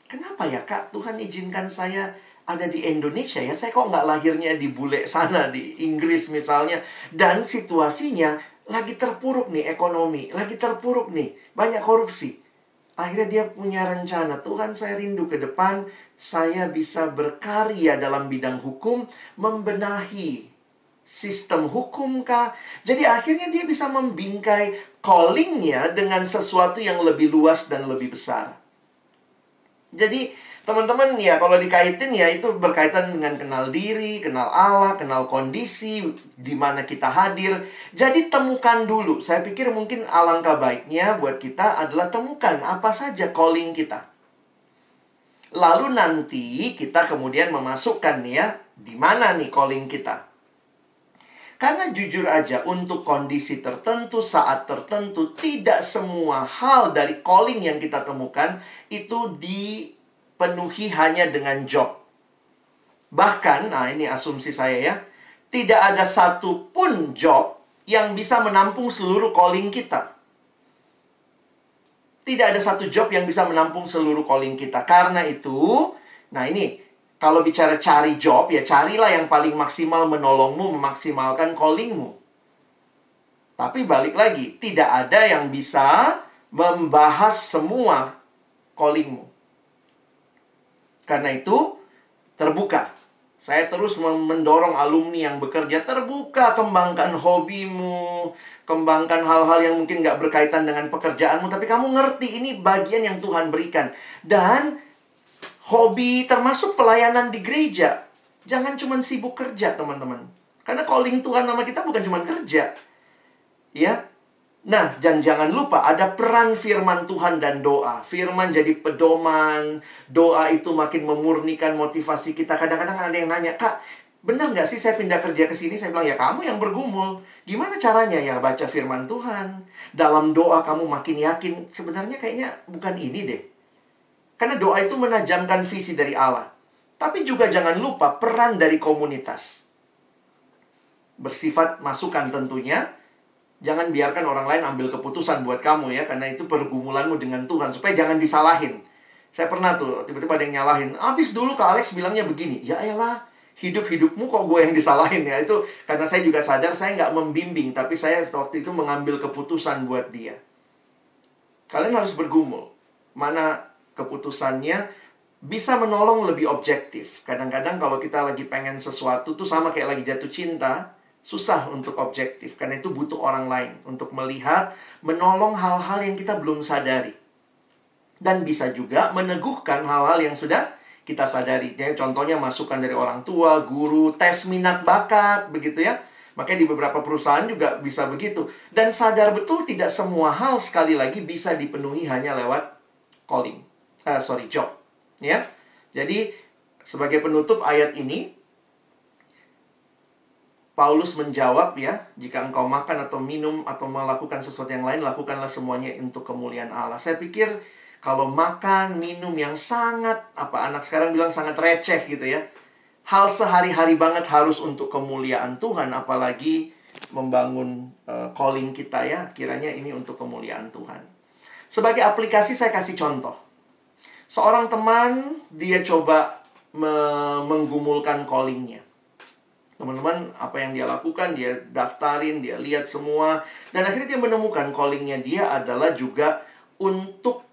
Kenapa ya Kak, Tuhan izinkan saya ada di Indonesia ya, saya kok nggak lahirnya di bule sana, di Inggris misalnya. Dan situasinya lagi terpuruk nih ekonomi, lagi terpuruk nih, banyak korupsi. Akhirnya dia punya rencana, Tuhan saya rindu ke depan, saya bisa berkarya dalam bidang hukum, membenahi sistem hukum kah. Jadi akhirnya dia bisa membingkai callingnya dengan sesuatu yang lebih luas dan lebih besar. Jadi teman-teman ya, kalau dikaitin ya itu berkaitan dengan kenal diri, kenal Allah, kenal kondisi di mana kita hadir. Jadi temukan dulu. Saya pikir mungkin alangkah baiknya buat kita adalah temukan apa saja calling kita. Lalu nanti kita kemudian memasukkan ya, di mana nih calling kita. Karena jujur aja untuk kondisi tertentu, saat tertentu, tidak semua hal dari calling yang kita temukan itu dipenuhi hanya dengan job. Bahkan, nah ini asumsi saya ya, tidak ada satupun job yang bisa menampung seluruh calling kita. Tidak ada satu job yang bisa menampung seluruh calling kita. Karena itu, nah ini, kalau bicara cari job, ya carilah yang paling maksimal menolongmu, memaksimalkan callingmu. Tapi balik lagi, tidak ada yang bisa membahas semua callingmu. Karena itu, terbuka. Saya terus mendorong alumni yang bekerja, terbuka, kembangkan hobimu, kembangkan hal-hal yang mungkin gak berkaitan dengan pekerjaanmu, tapi kamu ngerti ini bagian yang Tuhan berikan. Dan hobi termasuk pelayanan di gereja. Jangan cuma sibuk kerja, teman-teman. Karena calling Tuhan nama kita bukan cuma kerja. Ya. Nah, dan jangan lupa ada peran firman Tuhan dan doa. Firman jadi pedoman, doa itu makin memurnikan motivasi kita. Kadang-kadang ada yang nanya, "Kak, benar nggak sih saya pindah kerja ke sini?" Saya bilang, ya kamu yang bergumul. Gimana caranya? Ya baca firman Tuhan. Dalam doa kamu makin yakin, sebenarnya kayaknya bukan ini deh. Karena doa itu menajamkan visi dari Allah. Tapi juga jangan lupa peran dari komunitas. Bersifat masukan tentunya. Jangan biarkan orang lain ambil keputusan buat kamu ya. Karena itu pergumulanmu dengan Tuhan. Supaya jangan disalahin. Saya pernah tuh, tiba-tiba ada yang nyalahin. Abis dulu Kak Alex bilangnya begini. Ya elah, hidup-hidupmu kok gue yang disalahin ya. Itu karena saya juga sadar saya nggak membimbing. Tapi saya waktu itu mengambil keputusan buat dia. Kalian harus bergumul. Mana keputusannya bisa menolong lebih objektif. Kadang-kadang kalau kita lagi pengen sesuatu tuh sama kayak lagi jatuh cinta. Susah untuk objektif, karena itu butuh orang lain untuk melihat, menolong hal-hal yang kita belum sadari. Dan bisa juga meneguhkan hal-hal yang sudah kita sadari. Jadi, contohnya masukan dari orang tua, guru, tes minat bakat, begitu ya. Makanya di beberapa perusahaan juga bisa begitu. Dan sadar betul tidak semua hal sekali lagi bisa dipenuhi hanya lewat job. Ya. Jadi, sebagai penutup ayat ini, Paulus menjawab ya, jika engkau makan atau minum atau melakukan sesuatu yang lain, lakukanlah semuanya untuk kemuliaan Allah. Saya pikir kalau makan, minum yang sangat, anak sekarang bilang sangat receh gitu ya. Hal sehari-hari banget harus untuk kemuliaan Tuhan, apalagi membangun calling kita ya, kiranya ini untuk kemuliaan Tuhan. Sebagai aplikasi saya kasih contoh. Seorang teman, dia coba menggumulkan callingnya. Teman-teman, apa yang dia lakukan, dia daftarin, dia lihat semua. Dan akhirnya dia menemukan callingnya dia adalah juga untuk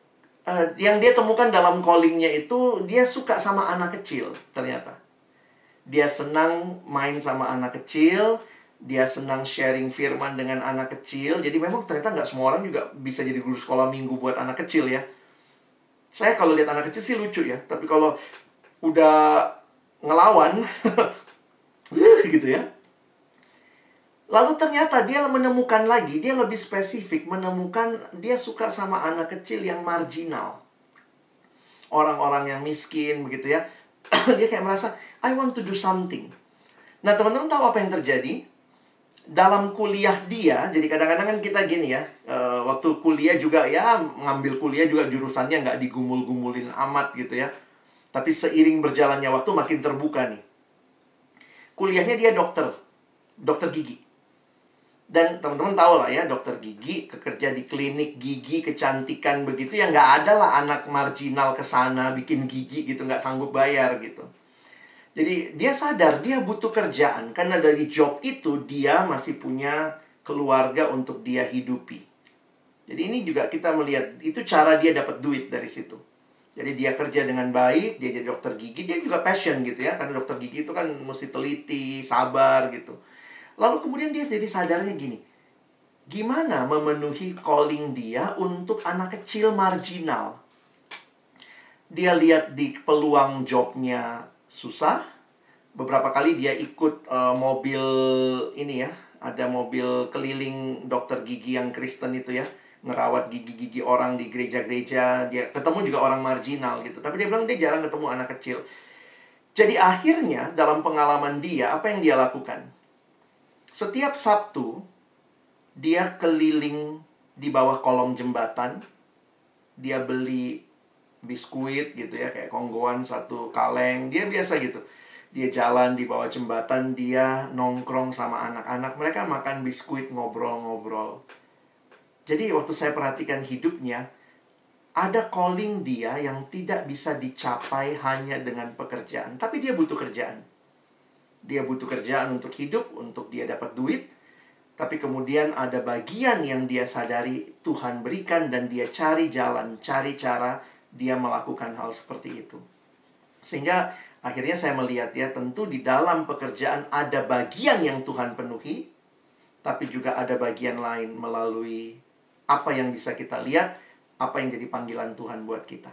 yang dia temukan dalam callingnya itu, dia suka sama anak kecil ternyata. Dia senang main sama anak kecil, dia senang sharing firman dengan anak kecil. Jadi memang ternyata nggak semua orang juga bisa jadi guru sekolah minggu buat anak kecil ya. Saya kalau lihat anak kecil sih lucu ya. Tapi kalau udah ngelawan gitu ya. Lalu ternyata dia menemukan lagi, dia lebih spesifik, menemukan dia suka sama anak kecil yang marginal. Orang-orang yang miskin begitu ya. Dia kayak merasa, I want to do something. Nah, teman-teman tahu apa yang terjadi? Dalam kuliah dia, jadi kadang-kadang kan kita gini ya, waktu kuliah juga ya, ngambil kuliah juga jurusannya nggak digumul-gumulin amat gitu ya. Tapi seiring berjalannya waktu makin terbuka nih. Kuliahnya dia dokter gigi. Dan teman-teman tahu lah ya, dokter gigi, kerja di klinik gigi, kecantikan begitu, ya nggak ada lah anak marginal ke sana bikin gigi gitu, nggak sanggup bayar gitu. Jadi dia sadar dia butuh kerjaan, karena dari job itu dia masih punya keluarga untuk dia hidupi. Jadi ini juga kita melihat, itu cara dia dapat duit dari situ. Jadi dia kerja dengan baik, dia jadi dokter gigi, dia juga passion gitu ya. Karena dokter gigi itu kan mesti teliti, sabar gitu. Lalu kemudian dia jadi sadarnya gini, gimana memenuhi calling dia untuk anak kecil marginal? Dia lihat di peluang jobnya susah. Beberapa kali dia ikut mobil ini ya. Ada mobil keliling dokter gigi yang Kristen itu ya, ngerawat gigi-gigi orang di gereja-gereja. Dia ketemu juga orang marginal gitu. Tapi dia bilang dia jarang ketemu anak kecil. Jadi akhirnya dalam pengalaman dia, apa yang dia lakukan? Setiap Sabtu, dia keliling di bawah kolong jembatan. Dia beli biskuit gitu ya, kayak konggoan 1 kaleng. Dia biasa gitu. Dia jalan di bawah jembatan, dia nongkrong sama anak-anak. Mereka makan biskuit, ngobrol-ngobrol. Jadi waktu saya perhatikan hidupnya, ada calling dia yang tidak bisa dicapai hanya dengan pekerjaan. Tapi dia butuh kerjaan. Dia butuh kerjaan untuk hidup, untuk dia dapat duit. Tapi kemudian ada bagian yang dia sadari Tuhan berikan, dan dia cari jalan, cari cara dia melakukan hal seperti itu. Sehingga akhirnya saya melihat ya, tentu di dalam pekerjaan ada bagian yang Tuhan penuhi, tapi juga ada bagian lain melalui apa yang bisa kita lihat, apa yang jadi panggilan Tuhan buat kita.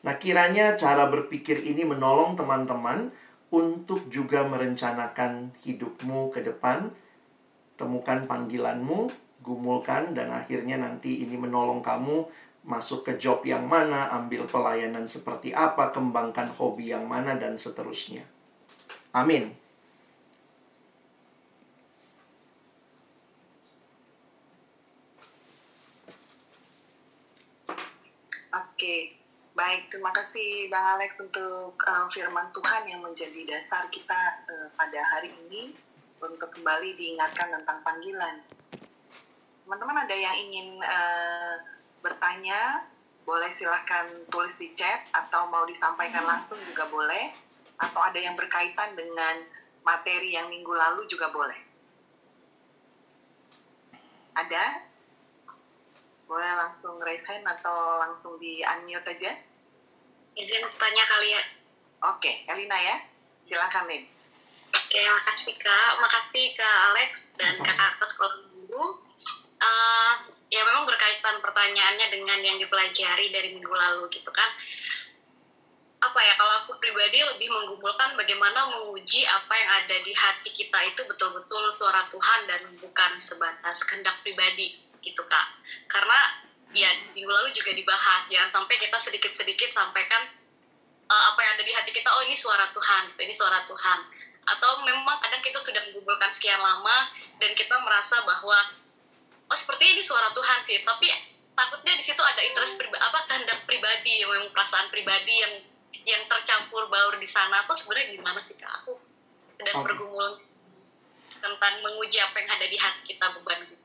Nah, kiranya cara berpikir ini menolong teman-teman untuk juga merencanakan hidupmu ke depan. Temukan panggilanmu, gumulkan, dan akhirnya nanti ini menolong kamu masuk ke job yang mana, ambil pelayanan seperti apa, kembangkan hobi yang mana, dan seterusnya. Amin. Oke, baik. Terima kasih Bang Alex untuk firman Tuhan yang menjadi dasar kita pada hari ini untuk kembali diingatkan tentang panggilan. Teman-teman ada yang ingin bertanya, boleh silahkan tulis di chat atau mau disampaikan langsung juga boleh. Atau ada yang berkaitan dengan materi yang minggu lalu juga boleh. Ada? Boleh langsung raise hand atau langsung di unmute aja? Izin tanya kali ya. Oke, Elina ya. Silakan, Lin. Oke, makasih Kak. Makasih Kak Alex dan Kak Kartot kalau dulu. Ya memang berkaitan pertanyaannya dengan yang dipelajari dari minggu lalu gitu kan. Apa ya, kalau aku pribadi lebih menggumulkan bagaimana menguji apa yang ada di hati kita itu betul-betul suara Tuhan dan bukan sebatas kehendak pribadi gitu Kak. Karena ya minggu lalu juga dibahas, jangan sampai kita sedikit-sedikit sampaikan apa yang ada di hati kita, oh ini suara Tuhan, ini suara Tuhan. Atau memang kadang kita sudah menggumulkan sekian lama dan kita merasa bahwa oh seperti ini suara Tuhan sih, tapi takutnya di situ ada interest kehendak pribadi, memang perasaan pribadi yang tercampur baur di sana. Atau sebenarnya gimana sih Kak aku dan bergumul tentang menguji apa yang ada di hati kita, beban kita.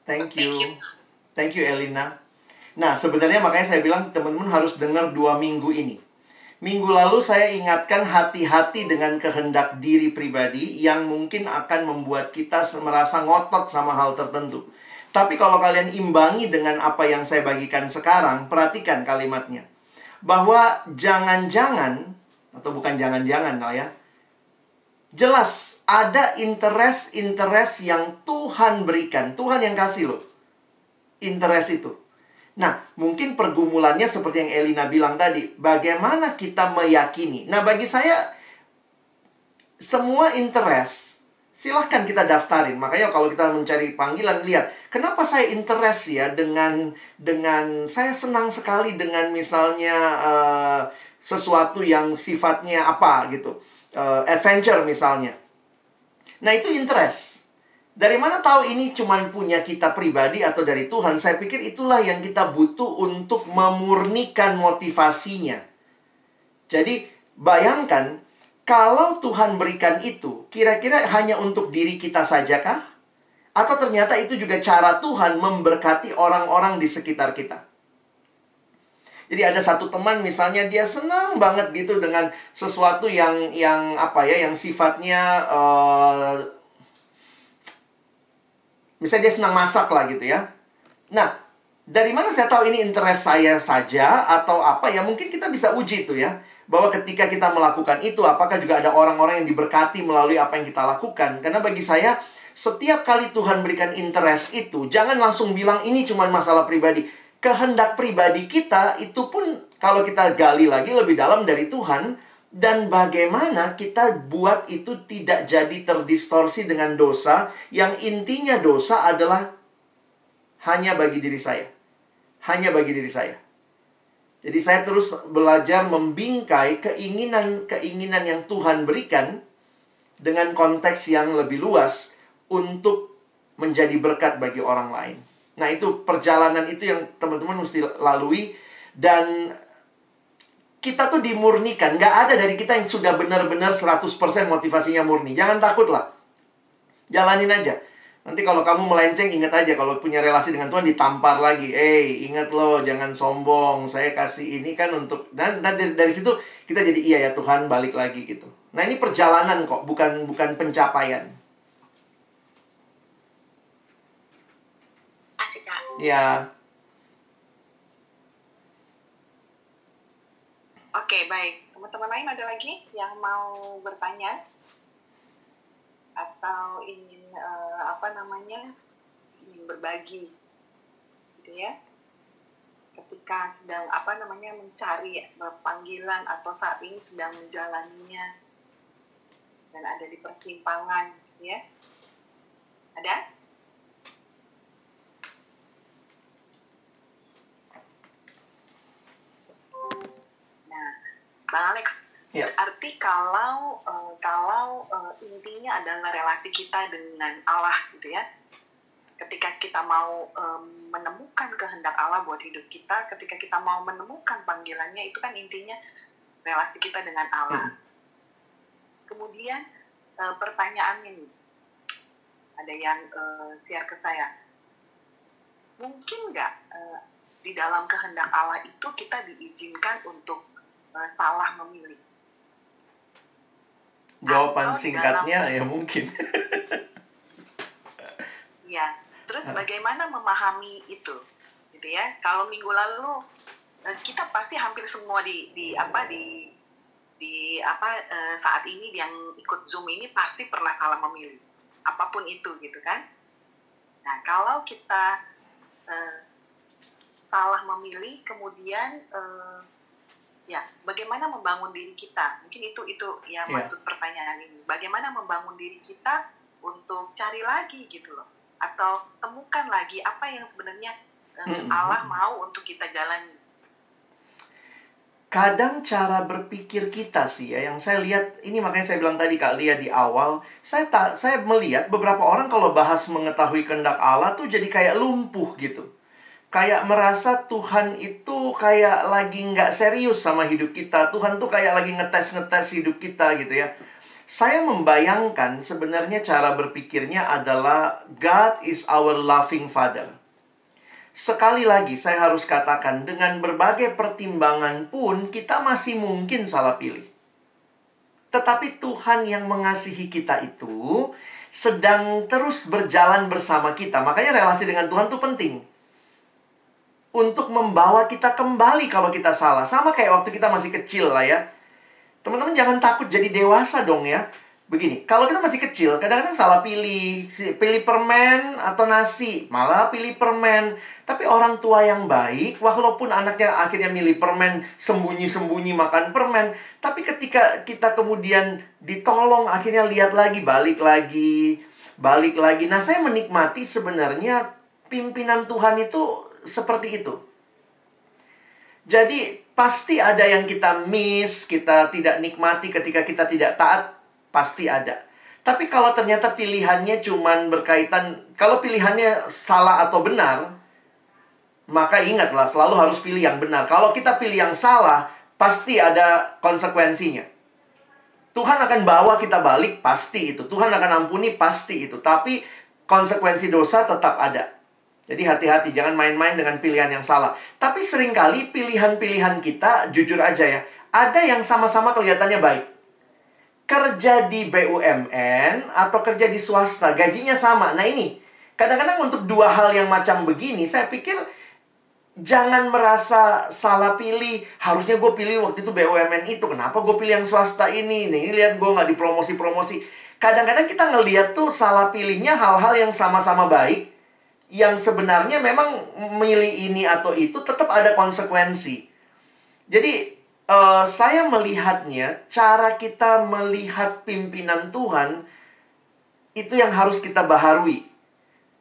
Thank you Elina. Nah, sebenarnya makanya saya bilang teman-teman harus dengar 2 minggu ini. Minggu lalu saya ingatkan hati-hati dengan kehendak diri pribadi yang mungkin akan membuat kita merasa ngotot sama hal tertentu. Tapi kalau kalian imbangi dengan apa yang saya bagikan sekarang, perhatikan kalimatnya. Bahwa jangan-jangan, atau bukan jangan-jangan lah ya, jelas ada interest yang Tuhan berikan. Tuhan yang kasih loh interest itu. Nah, mungkin pergumulannya seperti yang Elina bilang tadi, bagaimana kita meyakini. Nah, bagi saya semua interest silahkan kita daftarin. Makanya kalau kita mencari panggilan, lihat kenapa saya interest ya dengan saya senang sekali dengan misalnya sesuatu yang sifatnya apa gitu, adventure misalnya. Nah, itu interest. Dari mana tahu ini cuma punya kita pribadi atau dari Tuhan? Saya pikir itulah yang kita butuh untuk memurnikan motivasinya. Jadi, bayangkan kalau Tuhan berikan itu, kira-kira hanya untuk diri kita sajakah? Atau ternyata itu juga cara Tuhan memberkati orang-orang di sekitar kita? Jadi ada satu teman misalnya dia senang banget gitu dengan sesuatu yang sifatnya misalnya dia senang masak lah gitu ya. Nah, dari mana saya tahu ini interest saya saja atau apa ya? Mungkin kita bisa uji itu ya. Bahwa ketika kita melakukan itu, apakah juga ada orang-orang yang diberkati melalui apa yang kita lakukan. Karena bagi saya, setiap kali Tuhan berikan interest itu, jangan langsung bilang ini cuma masalah pribadi. Kehendak pribadi kita itu pun kalau kita gali lagi lebih dalam dari Tuhan. Dan bagaimana kita buat itu tidak jadi terdistorsi dengan dosa. Yang intinya dosa adalah hanya bagi diri saya. Hanya bagi diri saya. Jadi saya terus belajar membingkai keinginan yang Tuhan berikan dengan konteks yang lebih luas untuk menjadi berkat bagi orang lain. Nah, itu perjalanan itu yang teman-teman mesti lalui. Dan kita tuh dimurnikan. Nggak ada dari kita yang sudah benar-benar 100% motivasinya murni. Jangan takut lah. Jalanin aja. Nanti kalau kamu melenceng, ingat aja. Kalau punya relasi dengan Tuhan, ditampar lagi. Ingat loh, jangan sombong. Saya kasih ini kan untuk... Dan dari situ, kita jadi, iya ya Tuhan, balik lagi gitu. Nah, ini perjalanan kok. Bukan pencapaian. Asik, Kak. Ya. Oke, baik. Teman-teman lain ada lagi yang mau bertanya? Atau ingin ingin berbagi gitu ya, ketika sedang mencari panggilan atau saat ini sedang menjalaninya, dan ada di persimpangan, ya. Ada? Nah, Bang Alex, Ya. berarti kalau intinya adalah relasi kita dengan Allah, gitu ya. Ketika kita mau menemukan kehendak Allah buat hidup kita, ketika kita mau menemukan panggilannya, itu kan intinya relasi kita dengan Allah. Kemudian pertanyaannya nih, ada yang share ke saya, mungkin nggak di dalam kehendak Allah itu kita diizinkan untuk salah memilih? Jawaban Atau di singkatnya dalam- ya mungkin. Ya, terus bagaimana memahami itu, gitu ya? Kalau minggu lalu kita pasti hampir semua saat ini yang ikut Zoom ini pasti pernah salah memilih, apapun itu, gitu kan? Nah, kalau kita salah memilih, kemudian ya, bagaimana membangun diri kita? Mungkin itu ya maksud pertanyaan ini. Bagaimana membangun diri kita untuk cari lagi, gitu loh? Atau temukan lagi apa yang sebenarnya Allah mau untuk kita jalani. Kadang cara berpikir kita sih ya, yang saya lihat, ini makanya saya bilang tadi Kak Lia di awal, saya melihat beberapa orang kalau bahas mengetahui kehendak Allah tuh jadi kayak lumpuh gitu. Kayak merasa Tuhan itu kayak lagi nggak serius sama hidup kita. Tuhan tuh kayak lagi ngetes hidup kita gitu ya. Saya membayangkan sebenarnya cara berpikirnya adalah God is our loving Father. Sekali lagi saya harus katakan, dengan berbagai pertimbangan pun kita masih mungkin salah pilih. Tetapi Tuhan yang mengasihi kita itu sedang terus berjalan bersama kita. Makanya relasi dengan Tuhan itu penting. Untuk membawa kita kembali kalau kita salah. Sama kayak waktu kita masih kecil lah ya. Teman-teman jangan takut jadi dewasa dong ya. Begini, kalau kita masih kecil, kadang-kadang salah pilih. Pilih permen atau nasi. Malah pilih permen. Tapi orang tua yang baik, walaupun anaknya akhirnya milih permen, sembunyi-sembunyi makan permen. Tapi ketika kita kemudian ditolong, akhirnya lihat lagi, balik lagi. Nah, saya menikmati sebenarnya pimpinan Tuhan itu seperti itu. Jadi, pasti ada yang kita miss, kita tidak nikmati ketika kita tidak taat, pasti ada. Tapi kalau ternyata pilihannya cuman berkaitan, kalau pilihannya salah atau benar, maka ingatlah, selalu harus pilih yang benar. Kalau kita pilih yang salah, pasti ada konsekuensinya. Tuhan akan bawa kita balik, pasti itu. Tuhan akan ampuni, pasti itu. Tapi konsekuensi dosa tetap ada. Jadi hati-hati, jangan main-main dengan pilihan yang salah. Tapi seringkali pilihan-pilihan kita, jujur aja ya, ada yang sama-sama kelihatannya baik. Kerja di BUMN atau kerja di swasta, gajinya sama. Nah ini, kadang-kadang untuk dua hal yang macam begini, saya pikir jangan merasa salah pilih. Harusnya gue pilih waktu itu BUMN itu. Kenapa gue pilih yang swasta ini? Nih, lihat gue nggak dipromosi-promosi. Kadang-kadang kita ngelihat tuh salah pilihnya hal-hal yang sama-sama baik, yang sebenarnya memang memilih ini atau itu tetap ada konsekuensi. Jadi, saya melihatnya, cara kita melihat pimpinan Tuhan, itu yang harus kita baharui.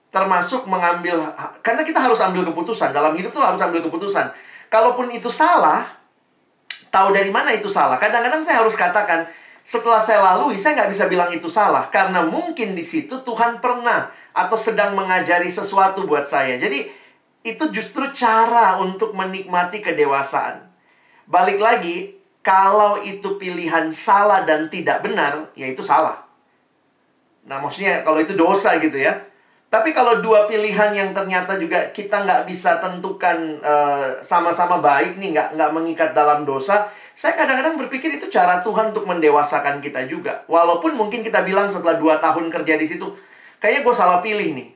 Termasuk mengambil, karena kita harus ambil keputusan. Dalam hidup tuh harus ambil keputusan. Kalaupun itu salah, tahu dari mana itu salah. Kadang-kadang saya harus katakan, setelah saya lalui, saya nggak bisa bilang itu salah. Karena mungkin di situ Tuhan pernah atau sedang mengajari sesuatu buat saya. Jadi, itu justru cara untuk menikmati kedewasaan. Balik lagi, kalau itu pilihan salah dan tidak benar, ya itu salah. Nah, maksudnya kalau itu dosa gitu ya. Tapi kalau dua pilihan yang ternyata juga kita nggak bisa tentukan sama-sama baik nih, nggak mengikat dalam dosa, saya kadang-kadang berpikir itu cara Tuhan untuk mendewasakan kita juga. Walaupun mungkin kita bilang setelah 2 tahun kerja di situ, kayaknya gue salah pilih nih.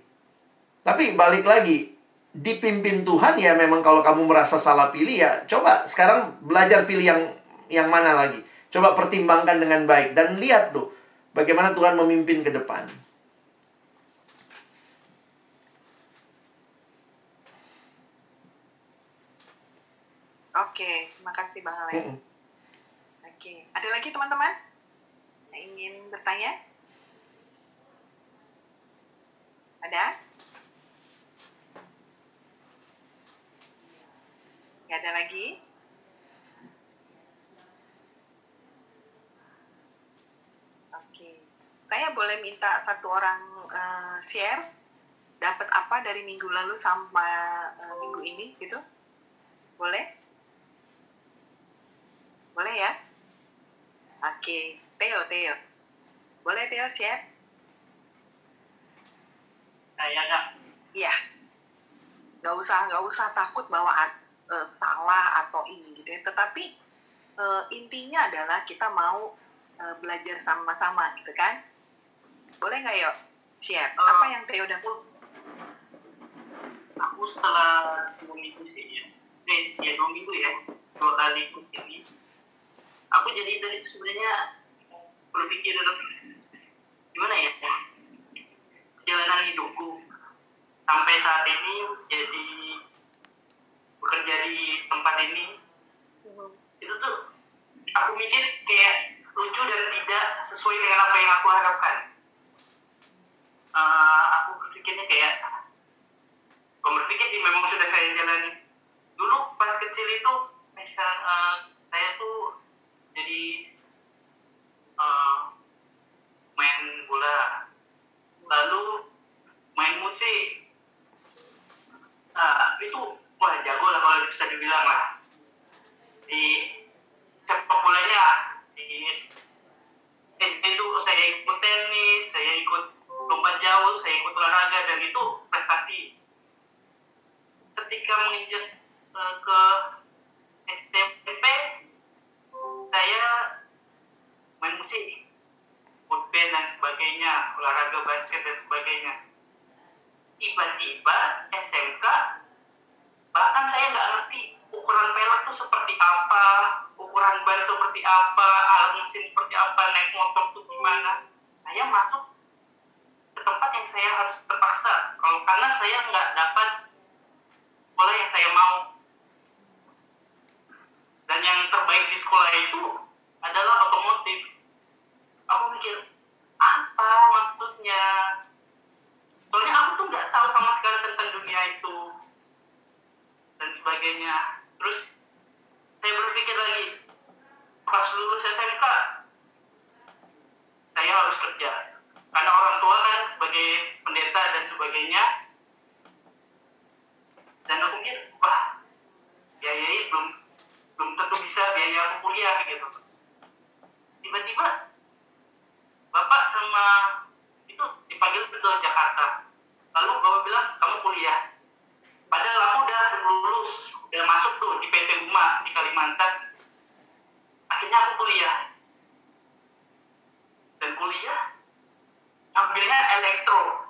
Tapi balik lagi, dipimpin Tuhan ya memang kalau kamu merasa salah pilih ya coba sekarang belajar pilih yang mana lagi. Coba pertimbangkan dengan baik dan lihat tuh bagaimana Tuhan memimpin ke depan. Oke, terima kasih Bang Alex. Oke, ada lagi teman-teman? yang ingin bertanya? Ada? Nggak ada lagi? Oke. Saya boleh minta satu orang share dapat apa dari minggu lalu sama minggu ini gitu? Boleh? Boleh ya? Oke. Theo. Boleh Theo share? Saya nggak. Iya. Nggak usah takut bahwa salah atau ini gitu ya. Tetapi intinya adalah kita mau belajar sama-sama gitu kan? Boleh nggak yuk share? Apa yang Theo dapat? Aku setelah 2 minggu sih ya. 2 minggu ya. 2 kali ikut ini. Aku jadi dari sebenarnya berpikir gimana ya? Perjalanan hidupku sampai saat ini jadi bekerja di tempat ini. Itu tuh aku mikir kayak lucu dan tidak sesuai dengan apa yang aku harapkan. Aku berpikirnya kayak memang sudah saya jalani. Dulu pas kecil itu saya tuh jadi main bola, lalu main musik. Itu wah jago lah kalau bisa dibilang lah. Di sepak bolanya di SD itu saya ikut tenis, saya ikut lomba jauh, saya ikut olahraga, dan itu prestasi. Ketika menginjak ke SMP, saya main musik, ikut band dan sebagainya, olahraga basket dan sebagainya. Tiba-tiba SMK, bahkan saya nggak ngerti ukuran pelek itu seperti apa, ukuran ban seperti apa, alat mesin seperti apa, naik motor itu gimana. Saya masuk ke tempat yang saya harus terpaksa, karena saya nggak dapat sekolah yang saya mau. Dan yang terbaik di sekolah itu adalah otomotif. Aku mikir, apa maksudnya? Soalnya aku tuh nggak tahu sama sekali tentang dunia itu dan sebagainya. Terus saya berpikir lagi, pas lulus SMK, saya harus kerja. Karena orang tua kan sebagai pendeta dan sebagainya. Dan aku mikir, wah, biayanya belum tentu bisa biaya aku kuliah gitu. Tiba-tiba bapak sama itu dipanggil ke Jakarta. Lalu bapak bilang, kamu kuliah. Padahal aku udah lulus, udah masuk tuh di PT Uma di Kalimantan. Akhirnya aku kuliah. Dan kuliah, ambilnya elektro.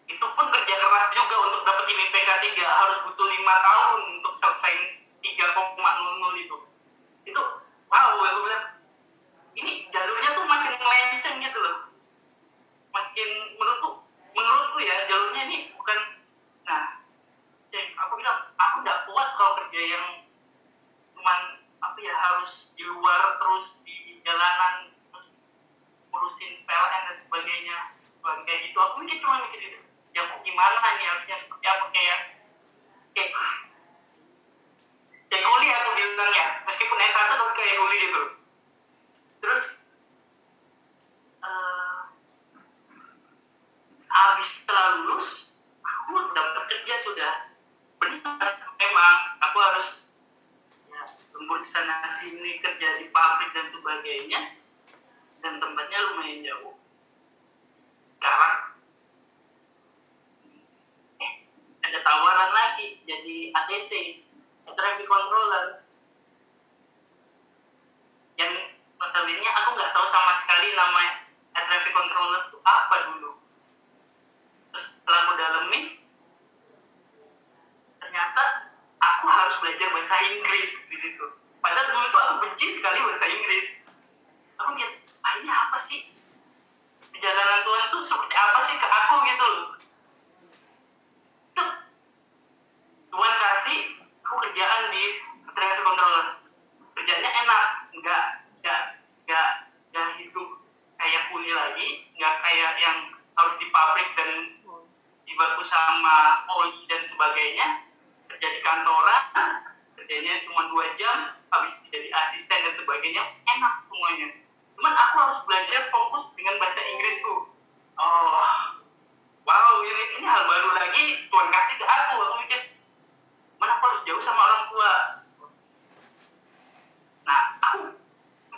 Itu pun kerja keras juga untuk dapat IPK 3, harus butuh 5 tahun untuk selesai 3,00 itu. Itu, wow, aku bilang, ini jalurnya tuh makin melenceng gitu loh. Makin menurutku ya, jalurnya ini bukan, aku bilang, aku nggak kuat kalau kerja yang cuman harus di luar terus di jalanan terus ngurusin PLN dan sebagainya, kayak gitu. Aku cuma mikir gitu, ya gimana nih, harusnya seperti apa, kayak kuliah aku bilang ya, meskipun S1 tapi kayak kuliah gitu. Terus habis setelah lulus, aku dapat kerja sudah. Benar, memang aku harus lembur sana sini, kerja di pabrik dan sebagainya, dan tempatnya lumayan jauh. Sekarang ada tawaran lagi jadi ATC, traffic controller, yang notabene aku nggak tahu sama sekali nama traffic controller itu apa dulu. Terus setelah aku dalemin, ternyata aku harus belajar bahasa Inggris di situ. Padahal dulu itu aku benci sekali bahasa Inggris. Aku mikir, ini apa sih? Perjalanan Tuhan tuh seperti apa sih ke aku gitu loh. Tuhan kasih aku kerjaan di traffic controller. Kerjanya enak, nggak kerjanya cuma 2 jam, habis jadi asisten dan sebagainya, enak semuanya. Cuman aku harus belajar fokus dengan bahasa Inggrisku. Oh, wow, ini hal baru lagi Tuhan kasih ke aku. Aku mikir, mana aku harus jauh sama orang tua. Nah, aku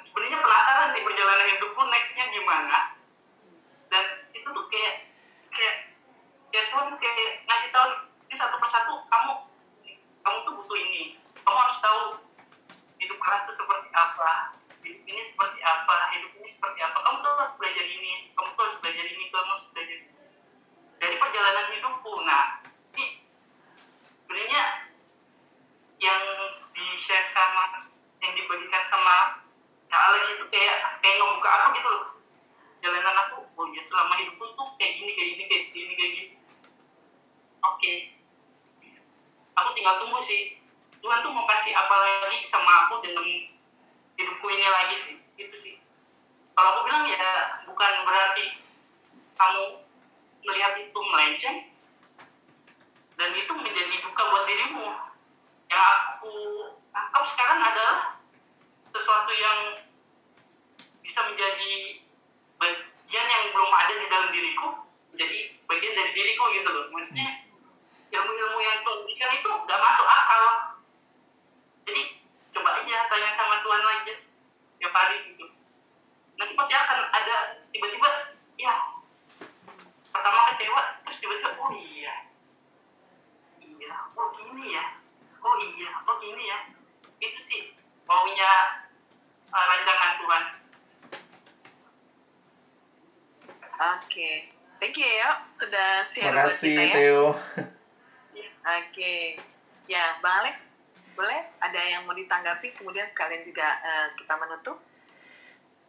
sebenarnya penasaran di perjalanan hidupku nextnya gimana. Dan itu tuh kayak Tuhan kayak ngasih tahu ini satu persatu, kamu tuh butuh ini. Kamu harus tahu hidup keras itu seperti apa, hidup ini seperti apa, hidup ini seperti apa. Kamu tuh harus belajar ini, kamu tuh harus belajar ini, kamu harus belajar ini. Dari perjalanan hidupku, nah, ini sebenarnya yang di-share sama, yang dibagikan sama Kak Alex itu kayak ngebuka aku gitu loh. Jalanan aku, oh ya selama hidupku tuh kayak gini. Oke. Aku tinggal tunggu sih. Tuhan tuh mau kasih apa lagi sama aku dengan hidupku ini lagi sih. Itu sih. Kalau aku bilang ya bukan berarti kamu melihat itu melenceng dan itu menjadi duka buat dirimu. Yang aku tangkap sekarang adalah sesuatu yang bisa menjadi bagian yang belum ada di dalam diriku, menjadi bagian dari diriku gitu loh. Maksudnya ilmu-ilmu yang Tuhan berikan itu gak masuk akal. Jadi coba aja tanya sama Tuhan lagi tiap hari gitu. Nanti pasti akan ada tiba-tiba ya pertama kecewa, terus tiba-tiba oh iya, oh gini ya. Itu sih maunya rancangan Tuhan. Oke. Thank you ya sudah share Terima buat kasih, kita ya. Theo. Oke. Ya, Bang Alex, boleh ada yang mau ditanggapi kemudian sekalian juga kita menutup?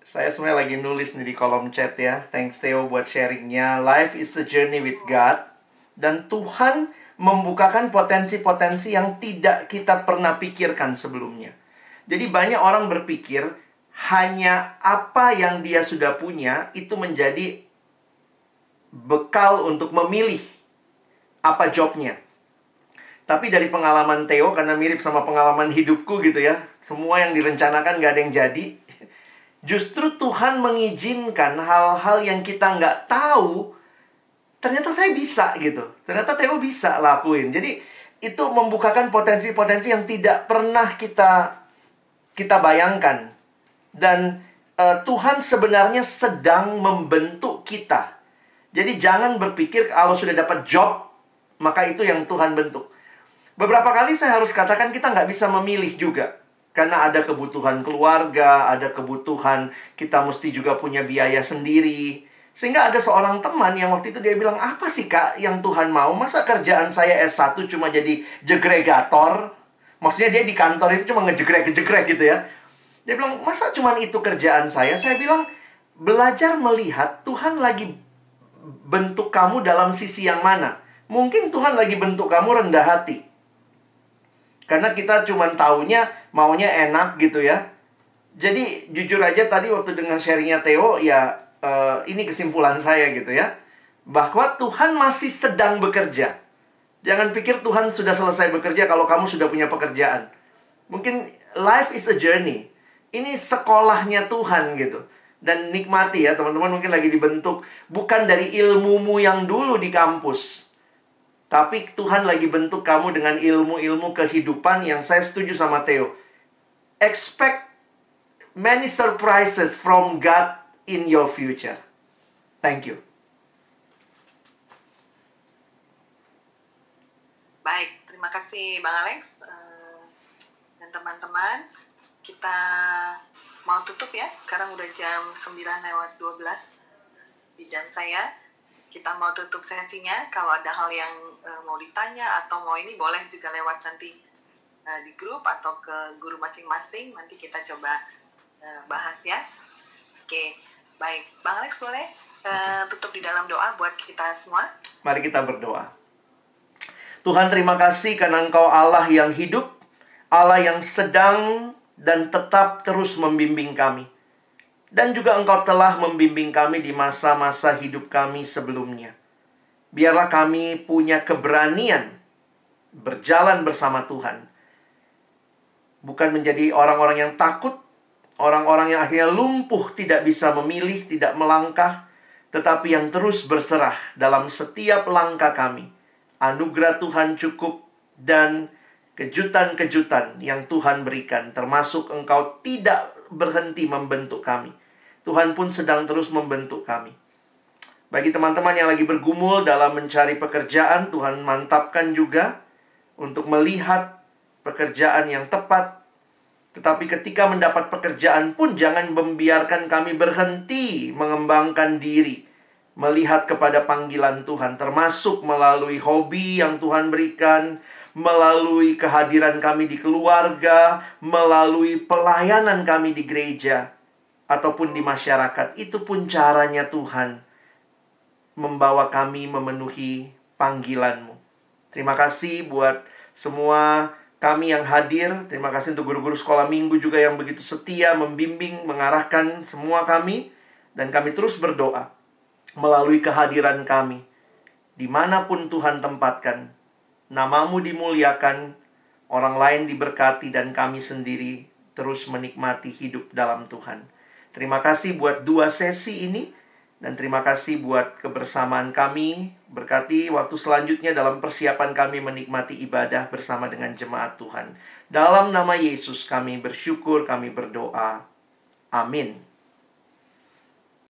Saya sebenarnya lagi nulis nih di kolom chat ya. Thanks Theo buat sharingnya. Life is a journey with God. Dan Tuhan membukakan potensi-potensi yang tidak kita pernah pikirkan sebelumnya. Jadi banyak orang berpikir hanya apa yang dia sudah punya itu menjadi bekal untuk memilih apa jobnya. Tapi dari pengalaman Theo, karena mirip sama pengalaman hidupku gitu ya, semua yang direncanakan gak ada yang jadi. Justru Tuhan mengizinkan hal-hal yang kita nggak tahu, ternyata saya bisa gitu. Ternyata Theo bisa lakuin. Jadi itu membukakan potensi-potensi yang tidak pernah kita bayangkan. Dan Tuhan sebenarnya sedang membentuk kita. Jadi jangan berpikir kalau sudah dapat job, maka itu yang Tuhan bentuk. Beberapa kali saya harus katakan kita nggak bisa memilih juga. Karena ada kebutuhan keluarga, ada kebutuhan kita mesti juga punya biaya sendiri. Sehingga ada seorang teman yang waktu itu dia bilang, apa sih Kak yang Tuhan mau? Masa kerjaan saya S1 cuma jadi jegregator? Maksudnya dia di kantor itu cuma ngejegrek-ngejegrek gitu ya. Dia bilang, masa cuma itu kerjaan saya? Saya bilang, belajar melihat Tuhan lagi bentuk kamu dalam sisi yang mana. Mungkin Tuhan lagi bentuk kamu rendah hati. Karena kita cuma taunya maunya enak gitu ya. Jadi jujur aja tadi waktu dengan sharingnya Theo ya ini kesimpulan saya gitu ya. Bahwa Tuhan masih sedang bekerja. Jangan pikir Tuhan sudah selesai bekerja kalau kamu sudah punya pekerjaan. Mungkin life is a journey. Ini sekolahnya Tuhan gitu. Dan nikmati ya teman-teman, mungkin lagi dibentuk bukan dari ilmumu yang dulu di kampus. Tapi Tuhan lagi bentuk kamu dengan ilmu-ilmu kehidupan yang saya setuju sama Theo. Expect many surprises from God in your future. Thank you. Baik, terima kasih Bang Alex dan teman-teman. Kita mau tutup ya. Sekarang udah jam 9:12 di jam saya. Kita mau tutup sesinya. Kalau ada hal yang mau ditanya atau mau ini, boleh juga lewat nanti di grup atau ke guru masing-masing. Nanti kita coba bahas ya. Oke, baik. Bang Alex boleh tutup di dalam doa buat kita semua? Mari kita berdoa. Tuhan, terima kasih karena Engkau Allah yang hidup, Allah yang sedang dan tetap terus membimbing kami. Dan juga Engkau telah membimbing kami di masa-masa hidup kami sebelumnya. Biarlah kami punya keberanian berjalan bersama Tuhan. Bukan menjadi orang-orang yang takut, orang-orang yang akhirnya lumpuh, tidak bisa memilih, tidak melangkah, tetapi yang terus berserah dalam setiap langkah kami. Anugerah Tuhan cukup dan kejutan-kejutan yang Tuhan berikan, termasuk Engkau tidak berhenti membentuk kami. Tuhan pun sedang terus membentuk kami. Bagi teman-teman yang lagi bergumul dalam mencari pekerjaan, Tuhan mantapkan juga untuk melihat pekerjaan yang tepat. Tetapi ketika mendapat pekerjaan pun jangan membiarkan kami berhenti mengembangkan diri, melihat kepada panggilan Tuhan, termasuk melalui hobi yang Tuhan berikan, melalui kehadiran kami di keluarga, melalui pelayanan kami di gereja, ataupun di masyarakat. Itu pun caranya Tuhan membawa kami memenuhi panggilan-Mu. Terima kasih buat semua kami yang hadir. Terima kasih untuk guru-guru sekolah minggu juga yang begitu setia membimbing, mengarahkan semua kami. Dan kami terus berdoa melalui kehadiran kami, dimanapun Tuhan tempatkan, nama-Mu dimuliakan, orang lain diberkati, dan kami sendiri terus menikmati hidup dalam Tuhan. Terima kasih buat 2 sesi ini. Dan terima kasih buat kebersamaan kami. Berkati waktu selanjutnya dalam persiapan kami menikmati ibadah bersama dengan jemaat Tuhan. Dalam nama Yesus kami bersyukur, kami berdoa. Amin.